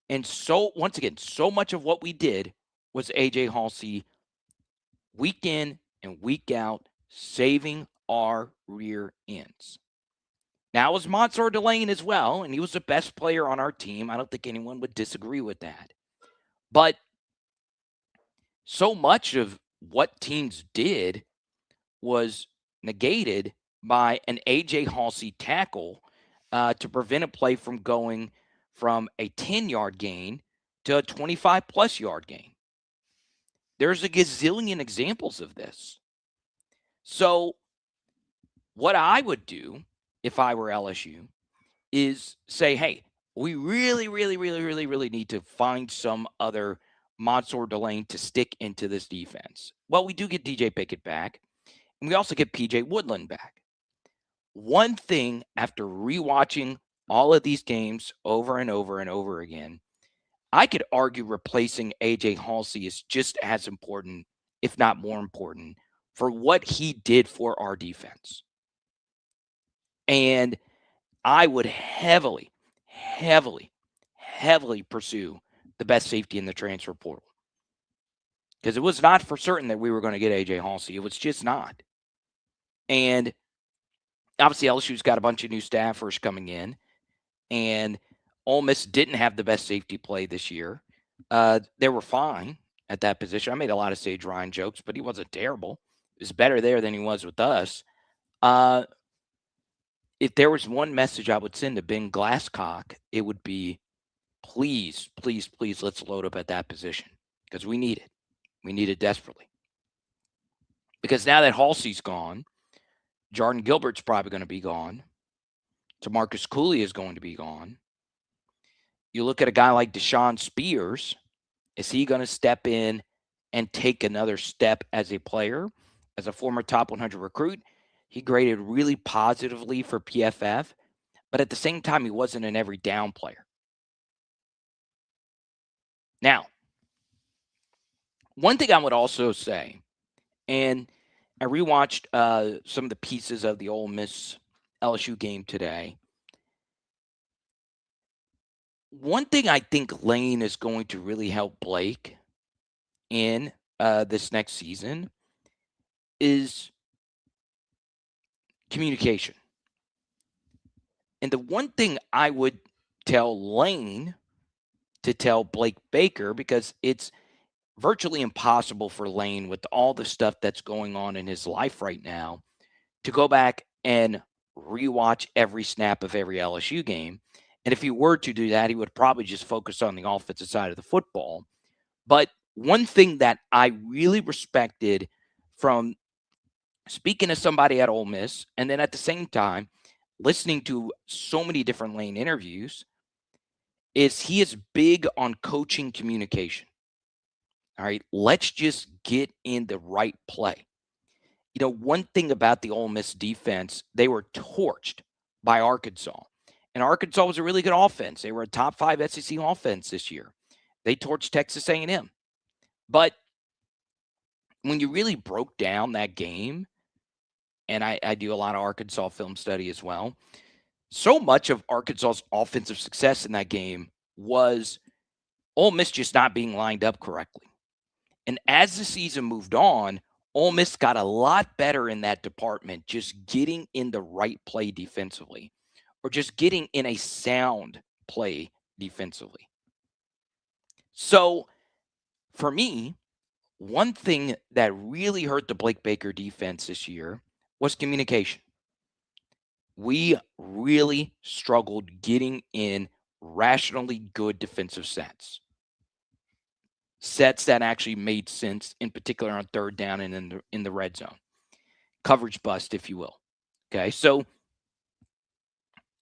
And so, once again, so much of what we did was A.J. Halsey week in and week out, saving our rear ends. Now, it was Mansour Delane as well, and he was the best player on our team. I don't think anyone would disagree with that. But so much of what teams did was negated by an A.J. Halsey tackle to prevent a play from going from a 10-yard gain to a 25-plus yard gain. There's a gazillion examples of this. So what I would do if I were LSU is say, hey, we really need to find some other Mansour Delane to stick into this defense. Well, we do get DJ Pickett back, and we also get PJ Woodland back. One thing after rewatching all of these games over and over and over again, I could argue replacing AJ Halsey is just as important, if not more important, for what he did for our defense. And I would heavily pursue the best safety in the transfer portal. Because it was not for certain that we were going to get AJ Halsey. It was just not. And obviously, LSU's got a bunch of new staffers coming in. And Ole Miss didn't have the best safety play this year. They were fine at that position. I made a lot of Sage Ryan jokes, but he wasn't terrible. He was better there than he was with us. If there was one message I would send to Ben Glasscock, it would be, please, let's load up at that position because we need it. We need it desperately. Because now that Halsey's gone, Jordan Gilbert's probably going to be gone. Tamarcus Cooley is going to be gone. You look at a guy like Deshaun Spears. Is he going to step in and take another step as a player? As a former top 100 recruit, he graded really positively for PFF, but at the same time, he wasn't an every down player. Now, one thing I would also say, and I rewatched some of the pieces of the Ole Miss LSU game today. One thing I think Lane is going to really help Blake in this next season is communication. And the one thing I would tell Lane to tell Blake Baker, because it's virtually impossible for Lane with all the stuff that's going on in his life right now to go back and rewatch every snap of every LSU game. And if he were to do that, he would probably just focus on the offensive side of the football. But one thing that I really respected from speaking to somebody at Ole Miss, and then at the same time, listening to so many different Lane interviews, is he is big on coaching communication. All right, let's just get in the right play. You know, one thing about the Ole Miss defense, they were torched by Arkansas. And Arkansas was a really good offense. They were a top 5 SEC offense this year. They torched Texas A&M. But when you really broke down that game, and I do a lot of Arkansas film study as well, so much of Arkansas's offensive success in that game was Ole Miss just not being lined up correctly. And as the season moved on, Ole Miss got a lot better in that department, just getting in the right play defensively, or just getting in a sound play defensively. So for me, one thing that really hurt the Blake Baker defense this year was communication. We really struggled getting in rationally good defensive sets. Sets that actually made sense, in particular on third down and in the red zone. Coverage bust, if you will. Okay, so,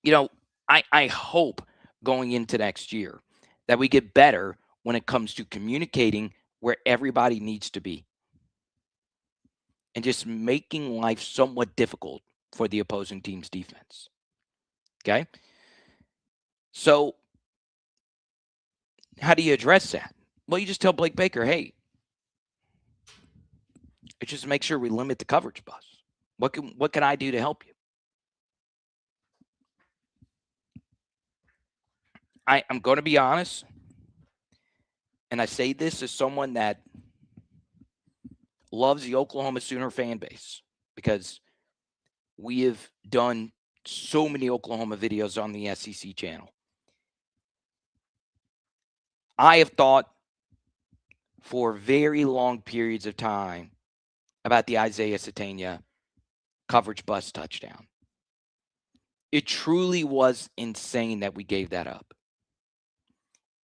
you know, I hope going into next year that we get better when it comes to communicating where everybody needs to be and just making life somewhat difficult for the opposing team's defense. Okay? So, how do you address that? Well, you just tell Blake Baker, hey, just make sure we limit the coverage bust. What can I do to help you? I'm going to be honest, and I say this as someone that loves the Oklahoma Sooner fan base because we have done so many Oklahoma videos on the SEC channel. I have thought for very long periods of time about the Isaiah Satania coverage bust touchdown. It truly was insane that we gave that up.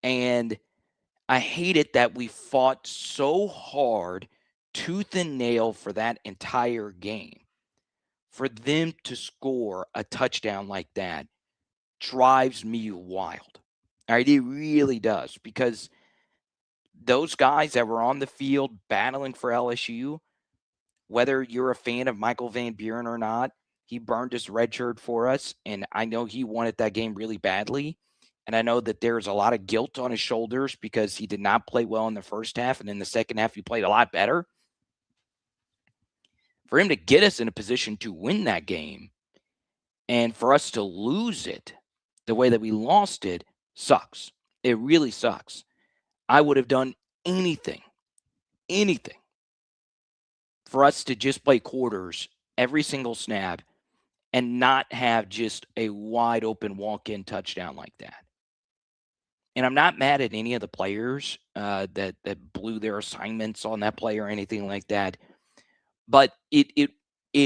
And I hate it that we fought so hard, tooth and nail, for that entire game. For them to score a touchdown like that drives me wild. All right, it really does, because those guys that were on the field battling for LSU, whether you're a fan of Michael Van Buren or not, he burned his red shirt for us, and I know he wanted that game really badly. And I know that there's a lot of guilt on his shoulders because he did not play well in the first half, and in the second half he played a lot better. For him to get us in a position to win that game and for us to lose it the way that we lost it sucks. It really sucks. I would have done anything for us to just play quarters every single snap and not have just a wide open walk-in touchdown like that. And I'm not mad at any of the players that blew their assignments on that play or anything like that. But it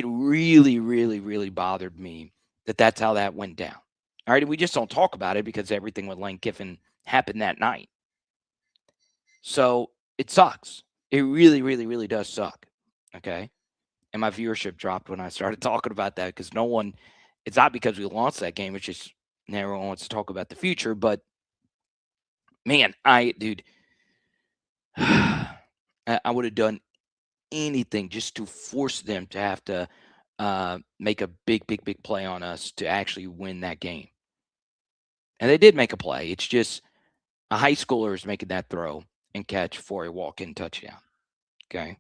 really, really, really bothered me that that's how that went down. All right, we just don't talk about it because everything with Lane Kiffin happened that night. So it sucks. It really, really, really does suck. Okay. And my viewership dropped when I started talking about that because it's not because we lost that game. It's just everyone wants to talk about the future. But man, I would have done anything just to force them to have to make a big play on us to actually win that game. And they did make a play. It's just a high schooler is making that throw and catch for a walk-in touchdown. Okay.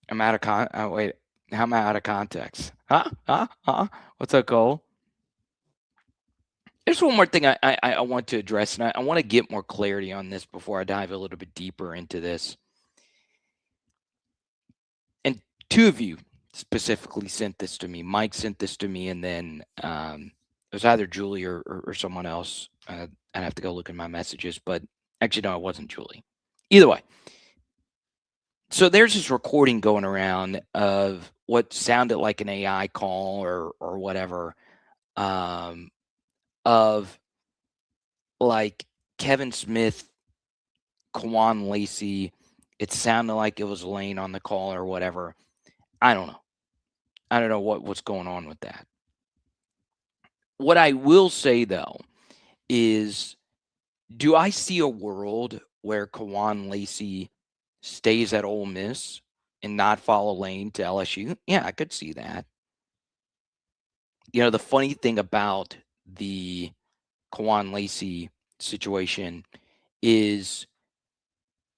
I'm out of wait, how am I out of context? What's up, Cole? There's one more thing I want to address, and I want to get more clarity on this before I dive a little bit deeper into this. And two of you specifically sent this to me. Mike sent this to me, and then it was either Julie or someone else. I'd have to go look in my messages, but actually, no, it wasn't Julie. Either way. So there's this recording going around of what sounded like an AI call or whatever, of like Kevin Smith, Kwan Lacey. It sounded like it was Lane on the call or whatever. I don't know. I don't know what's going on with that. What I will say, though, is do I see a world where Kwan Lacey stays at Ole Miss and not follow Lane to LSU? Yeah, I could see that. You know, the funny thing about the Kwan Lacey situation is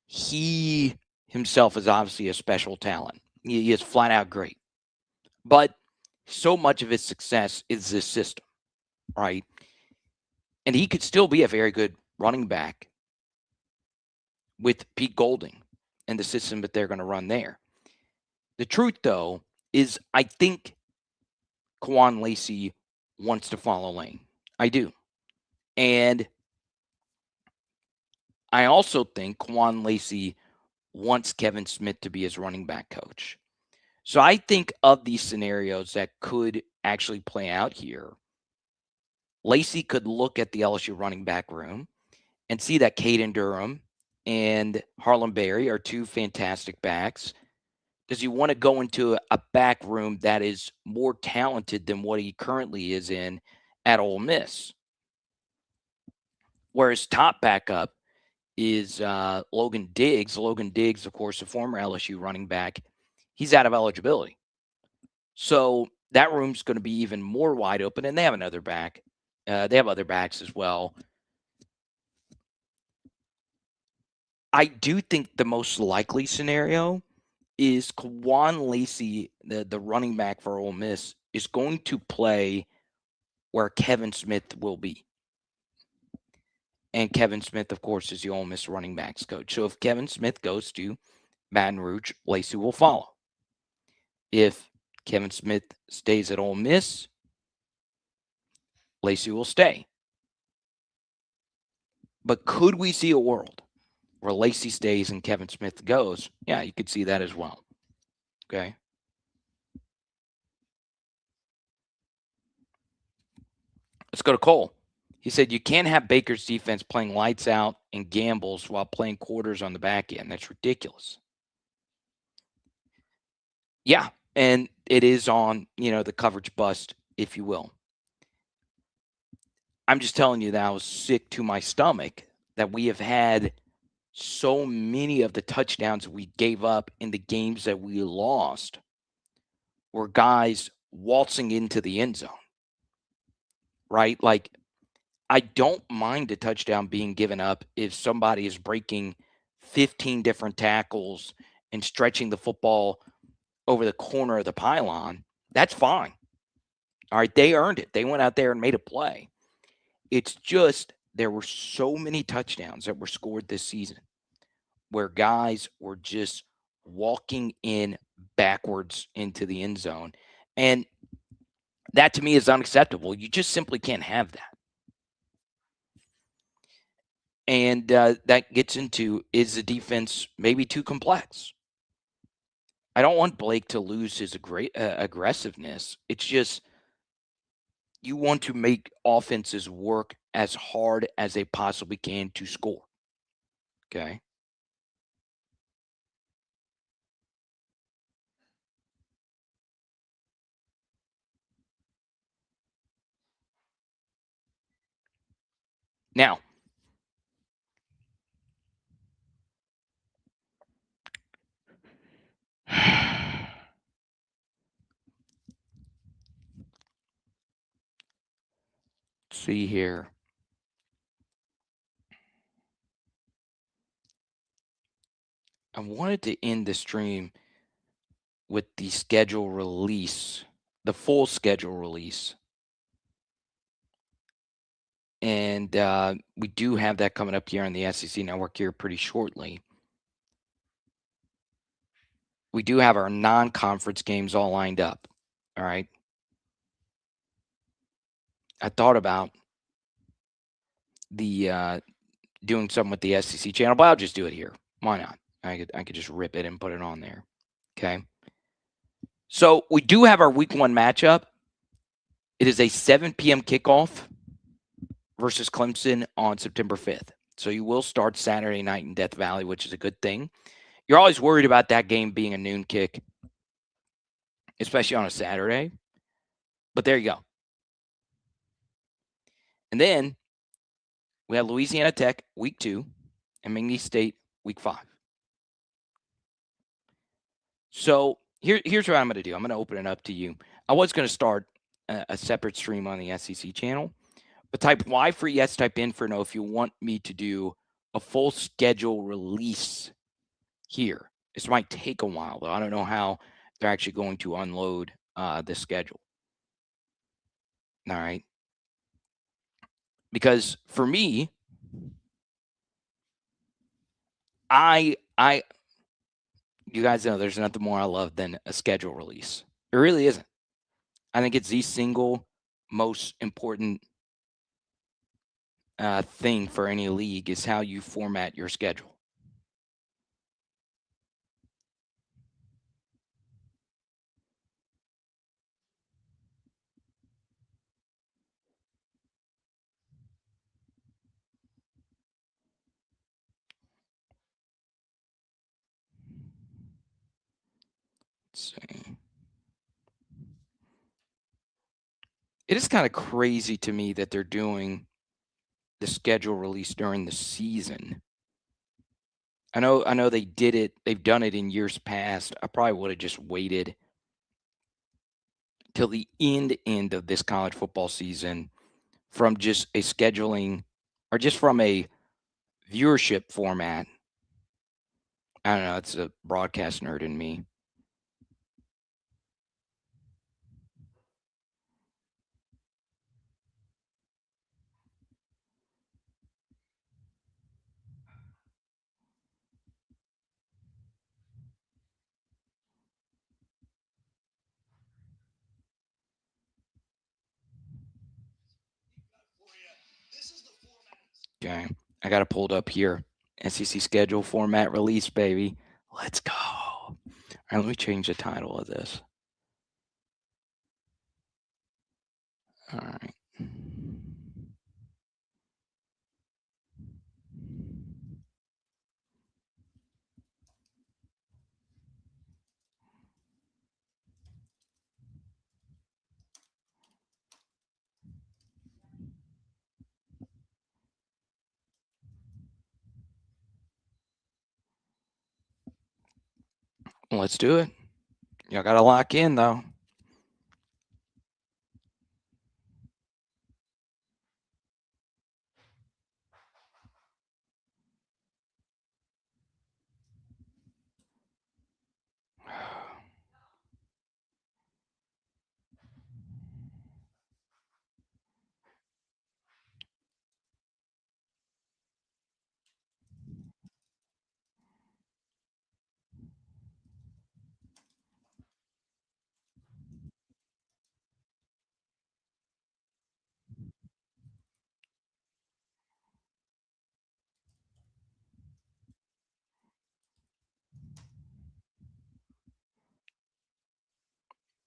he himself is obviously a special talent. He is flat out great. But so much of his success is this system, right? And he could still be a very good running back with Pete Golding and the system that they're going to run there. The truth, though, is I think Kwan Lacey wants to follow Lane. I do. And I also think Kwan Lacey wants Kevin Smith to be his running back coach. So I think of these scenarios that could actually play out here, Lacey could look at the LSU running back room and see that Caden Durham and Harlem Berry are two fantastic backs. Does he want to go into a back room that is more talented than what he currently is in at Ole Miss? Whereas top backup is Logan Diggs. Logan Diggs, of course, a former LSU running back. He's out of eligibility. So that room's going to be even more wide open, and they have another back. They have other backs as well. I do think the most likely scenario is Quan Lacey, the running back for Ole Miss, is going to play where Kevin Smith will be. And Kevin Smith, of course, is the Ole Miss running backs coach. So if Kevin Smith goes to Baton Rouge, Lacey will follow. If Kevin Smith stays at Ole Miss, Lacey will stay. But could we see a world where Lacey stays and Kevin Smith goes? Yeah, you could see that as well. Okay. Let's go to Cole. He said, you can't have Baker's defense playing lights out and gambles while playing quarters on the back end. That's ridiculous. Yeah, and it is on, the coverage bust, if you will. I'm just telling you that I was sick to my stomach that we have had so many of the touchdowns we gave up in the games that we lost were guys waltzing into the end zone, right? Like, I don't mind a touchdown being given up if somebody is breaking 15 different tackles and stretching the football over the corner of the pylon. That's fine. All right, they earned it. They went out there and made a play. It's just there were so many touchdowns that were scored this season where guys were just walking in backwards into the end zone. And that to me is unacceptable. You just simply can't have that. And that gets into, is the defense maybe too complex? I don't want Blake to lose his aggressiveness. It's just you want to make offenses work as hard as they possibly can to score. Okay. Now, see here. I wanted to end the stream with the schedule release, the full schedule release. And we do have that coming up here on the SEC Network here pretty shortly. We do have our non-conference games all lined up. All right. I thought about the doing something with the SEC channel, but I'll just do it here. Why not? I could just rip it and put it on there. Okay. So we do have our week 1 matchup. It is a 7 p.m. kickoff versus Clemson on September 5th. So you will start Saturday night in Death Valley, which is a good thing. You're always worried about that game being a noon kick, especially on a Saturday. But there you go. And then we have Louisiana Tech week 2 and McNeese State week 5. So here's what I'm going to do. I'm going to open it up to you. I was going to start a separate stream on the SEC channel, but type Y for yes, type in for no if you want me to do a full schedule release here. This might take a while, though. I don't know how they're actually going to unload the schedule. All right. Because for me, you guys know there's nothing more I love than a schedule release. It really isn't. I think it's the single most important thing for any league is how you format your schedule. Let's see. It is kind of crazy to me that they're doing the schedule release during the season. I know they did it. They've done it in years past. I probably would have just waited till the end of this college football season from just a scheduling or just from a viewership format. I don't know. It's a broadcast nerd in me. Okay. I got it pulled up here. SEC schedule format release, baby. Let's go. All right, let me change the title of this. All right. Let's do it. Y'all got to lock in, though.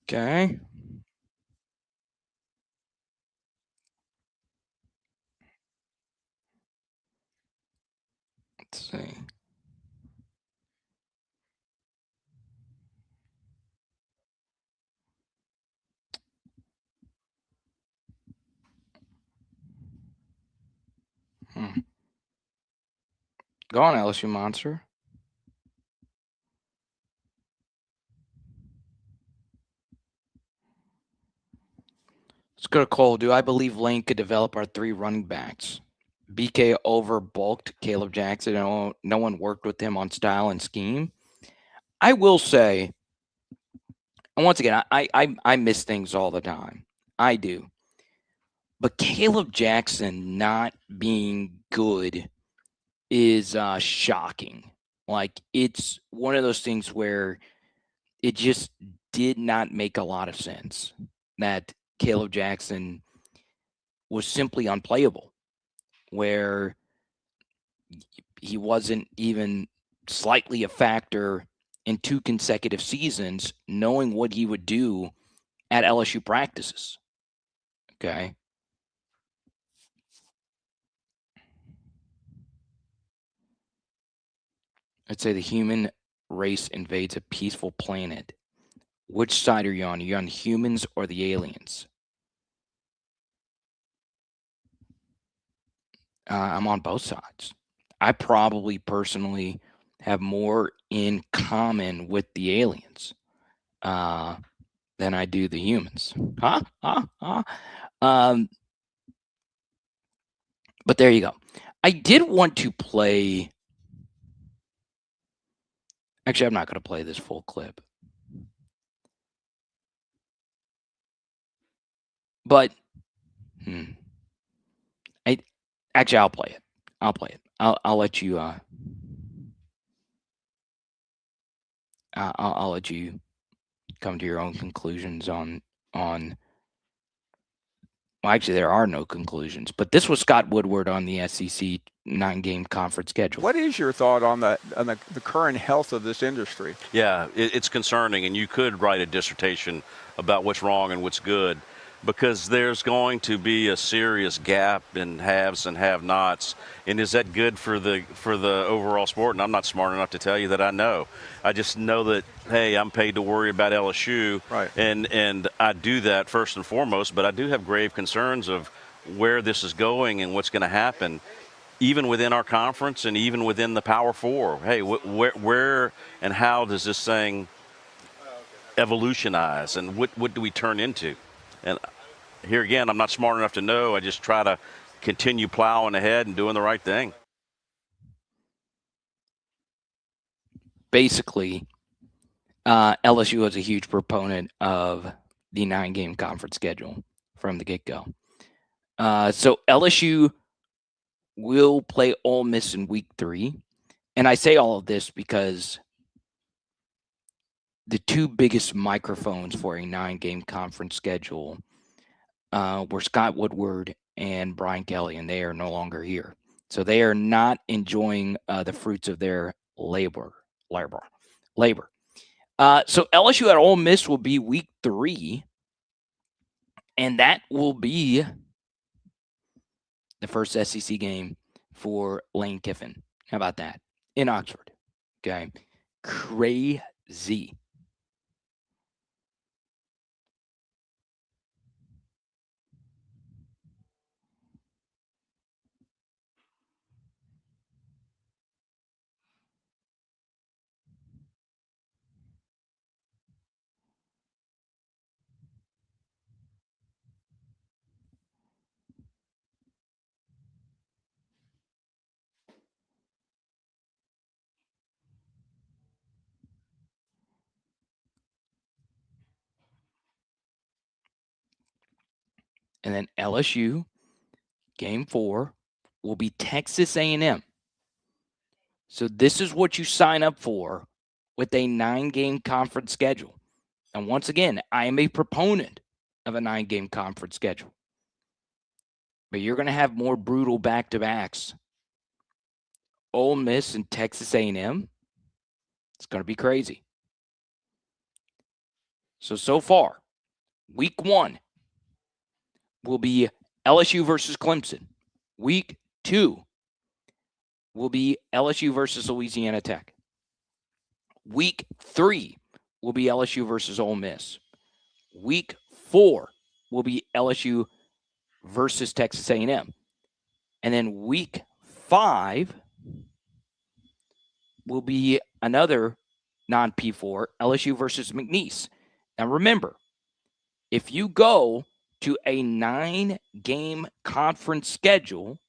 Okay. Let's see. Go on, LSU Monster. Let's go to Cole. Do I believe Lane could develop our 3 running backs? BK overbulked Caleb Jackson. No one worked with him on style and scheme. I will say, and once again, I miss things all the time. I do. But Caleb Jackson not being good is shocking. Like, it's one of those things where it just did not make a lot of sense that Caleb Jackson was simply unplayable, where he wasn't even slightly a factor in 2 consecutive seasons, knowing what he would do at LSU practices. Okay. I'd say the human race invades a peaceful planet. Which side are you on? Are you on humans or the aliens? I'm on both sides. I probably personally have more in common with the aliens than I do the humans. But there you go. I did want to play. Actually, I'm not going to play this full clip. But I'll play it. I'll let you. I'll let you come to your own conclusions on. Well, actually, there are no conclusions. But this was Scott Woodward on the SEC 9-game conference schedule. What is your thought on the current health of this industry? Yeah, it's concerning, and you could write a dissertation about what's wrong and what's good, because there's going to be a serious gap in haves and have-nots. And is that good for the overall sport? And I'm not smart enough to tell you that I know. I just know that, hey, I'm paid to worry about LSU, right. And I do that first and foremost, but I do have grave concerns of where this is going and what's going to happen, even within our conference and even within the Power Four. Hey, where and how does this thing evolutionize, and what do we turn into? And here again, I'm not smart enough to know. I just try to continue plowing ahead and doing the right thing. Basically, LSU was a huge proponent of the 9-game conference schedule from the get-go. So LSU will play Ole Miss in week 3. And I say all of this because the two biggest microphones for a 9-game conference schedule were Scott Woodward and Brian Kelly, and they are no longer here. So they are not enjoying the fruits of their labor. So LSU at Ole Miss will be week 3, and that will be the first SEC game for Lane Kiffin. How about that? In Oxford. Okay. Crazy. And then LSU, game 4, will be Texas A&M. So this is what you sign up for with a 9-game conference schedule. And once again, I am a proponent of a 9-game conference schedule. But you're going to have more brutal back-to-backs. Ole Miss and Texas A&M, it's going to be crazy. So far, week 1 will be LSU versus Clemson. Week 2 will be LSU versus Louisiana Tech. Week 3 will be LSU versus Ole Miss. Week 4 will be LSU versus Texas A&M. And then week 5 will be another non-P4, LSU versus McNeese. Now remember, if you go to a 9-game conference schedule,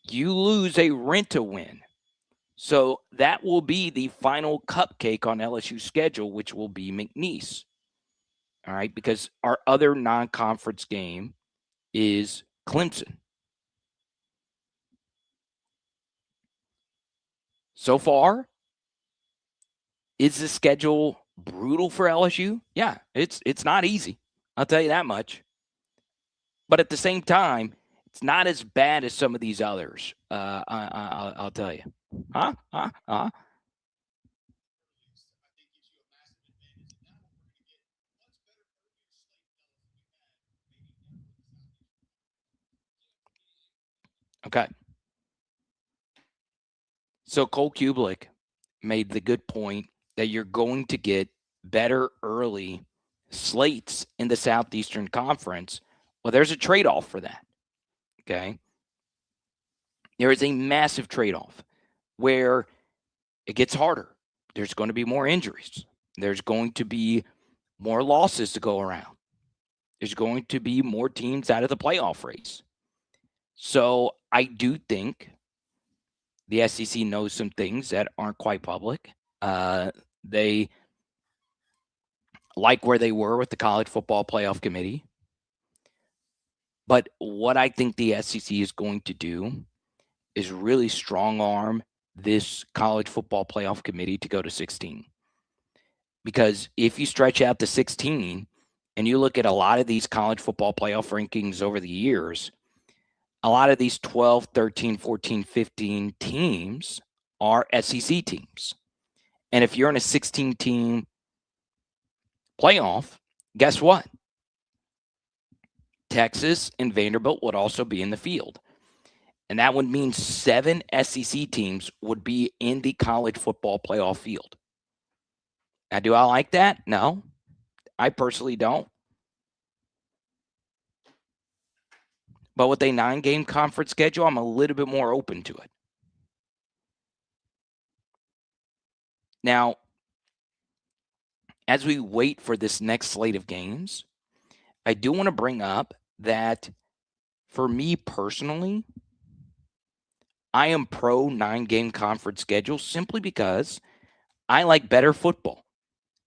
you lose a rent-a-win. So that will be the final cupcake on LSU's schedule, which will be McNeese. All right, because our other non-conference game is Clemson. So far, is the schedule brutal for LSU? Yeah, it's not easy. I'll tell you that much. But at the same time, it's not as bad as some of these others. I'll tell you. Okay. So Cole Kublik made the good point that you're going to get better early slates in the Southeastern Conference. Well, there's a trade-off for that. Okay. There is a massive trade-off where it gets harder. There's going to be more injuries. There's going to be more losses to go around. There's going to be more teams out of the playoff race. So I do think the SEC knows some things that aren't quite public. They like where they were with the College Football Playoff Committee. But what I think the SEC is going to do is really strong arm this College Football Playoff Committee to go to 16. Because if you stretch out to 16 and you look at a lot of these college football playoff rankings over the years, a lot of these 12, 13, 14, 15 teams are SEC teams. And if you're in a 16-team playoff, guess what? Texas and Vanderbilt would also be in the field. And that would mean 7 SEC teams would be in the college football playoff field. Now, do I like that? No, I personally don't. But with a 9-game conference schedule, I'm a little bit more open to it. Now, as we wait for this next slate of games, I do want to bring up that for me personally, I am pro 9-game conference schedule simply because I like better football.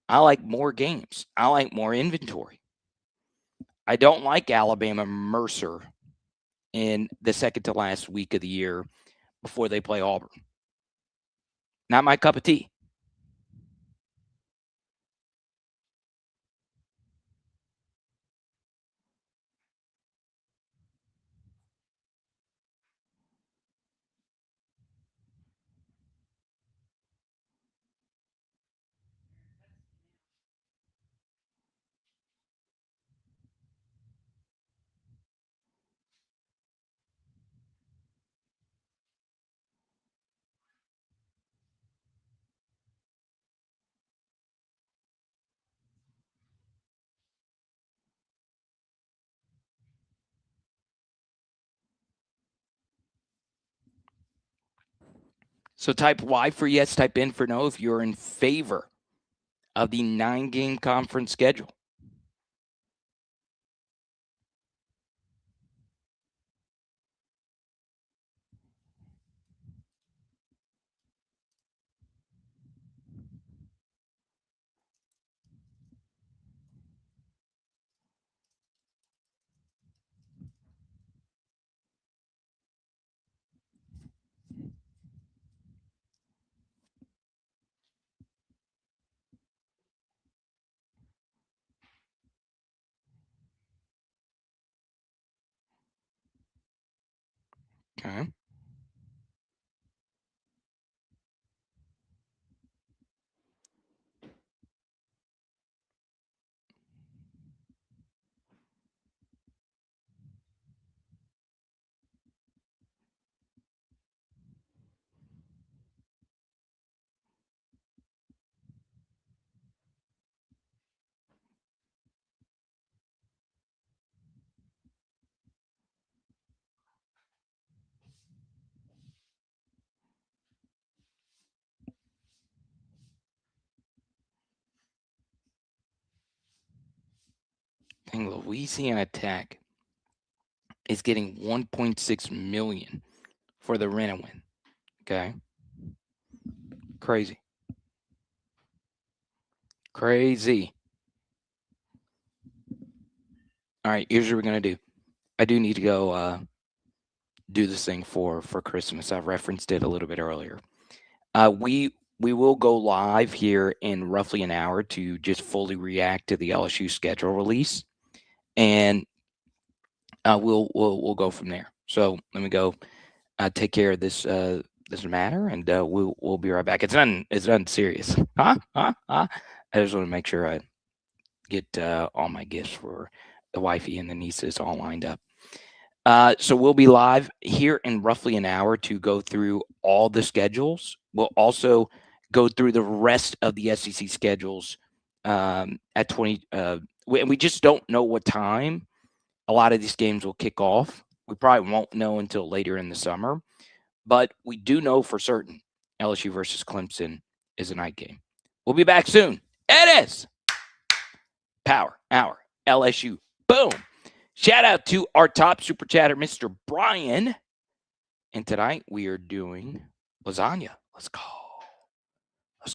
I like more games. I like more inventory. I don't like Alabama Mercer in the second to last week of the year before they play Auburn. Not my cup of tea. So type Y for yes, type in for no if you're in favor of the 9-game conference schedule. Okay. Dang, Louisiana Tech is getting $1.6 million for the rent-a-win. Okay. Crazy. Crazy. All right, here's what we're going to do. I do need to go do this thing for Christmas. I referenced it a little bit earlier. We will go live here in roughly an hour to just fully react to the LSU schedule release, and we'll go from there. So let me go take care of this matter, and we'll be right back. It's nothing serious. I just want to make sure I get all my gifts for the wifey and the nieces all lined up. So we'll be live here in roughly an hour to go through all the schedules. We'll also go through the rest of the SEC schedules at 20. We just don't know what time a lot of these games will kick off. We probably won't know until later in the summer, but we do know for certain LSU versus Clemson is a night game. We'll be back soon. It is Power Hour LSU. Boom. Shout out to our top super chatter, Mr. Brian. And tonight we are doing lasagna. Let's go.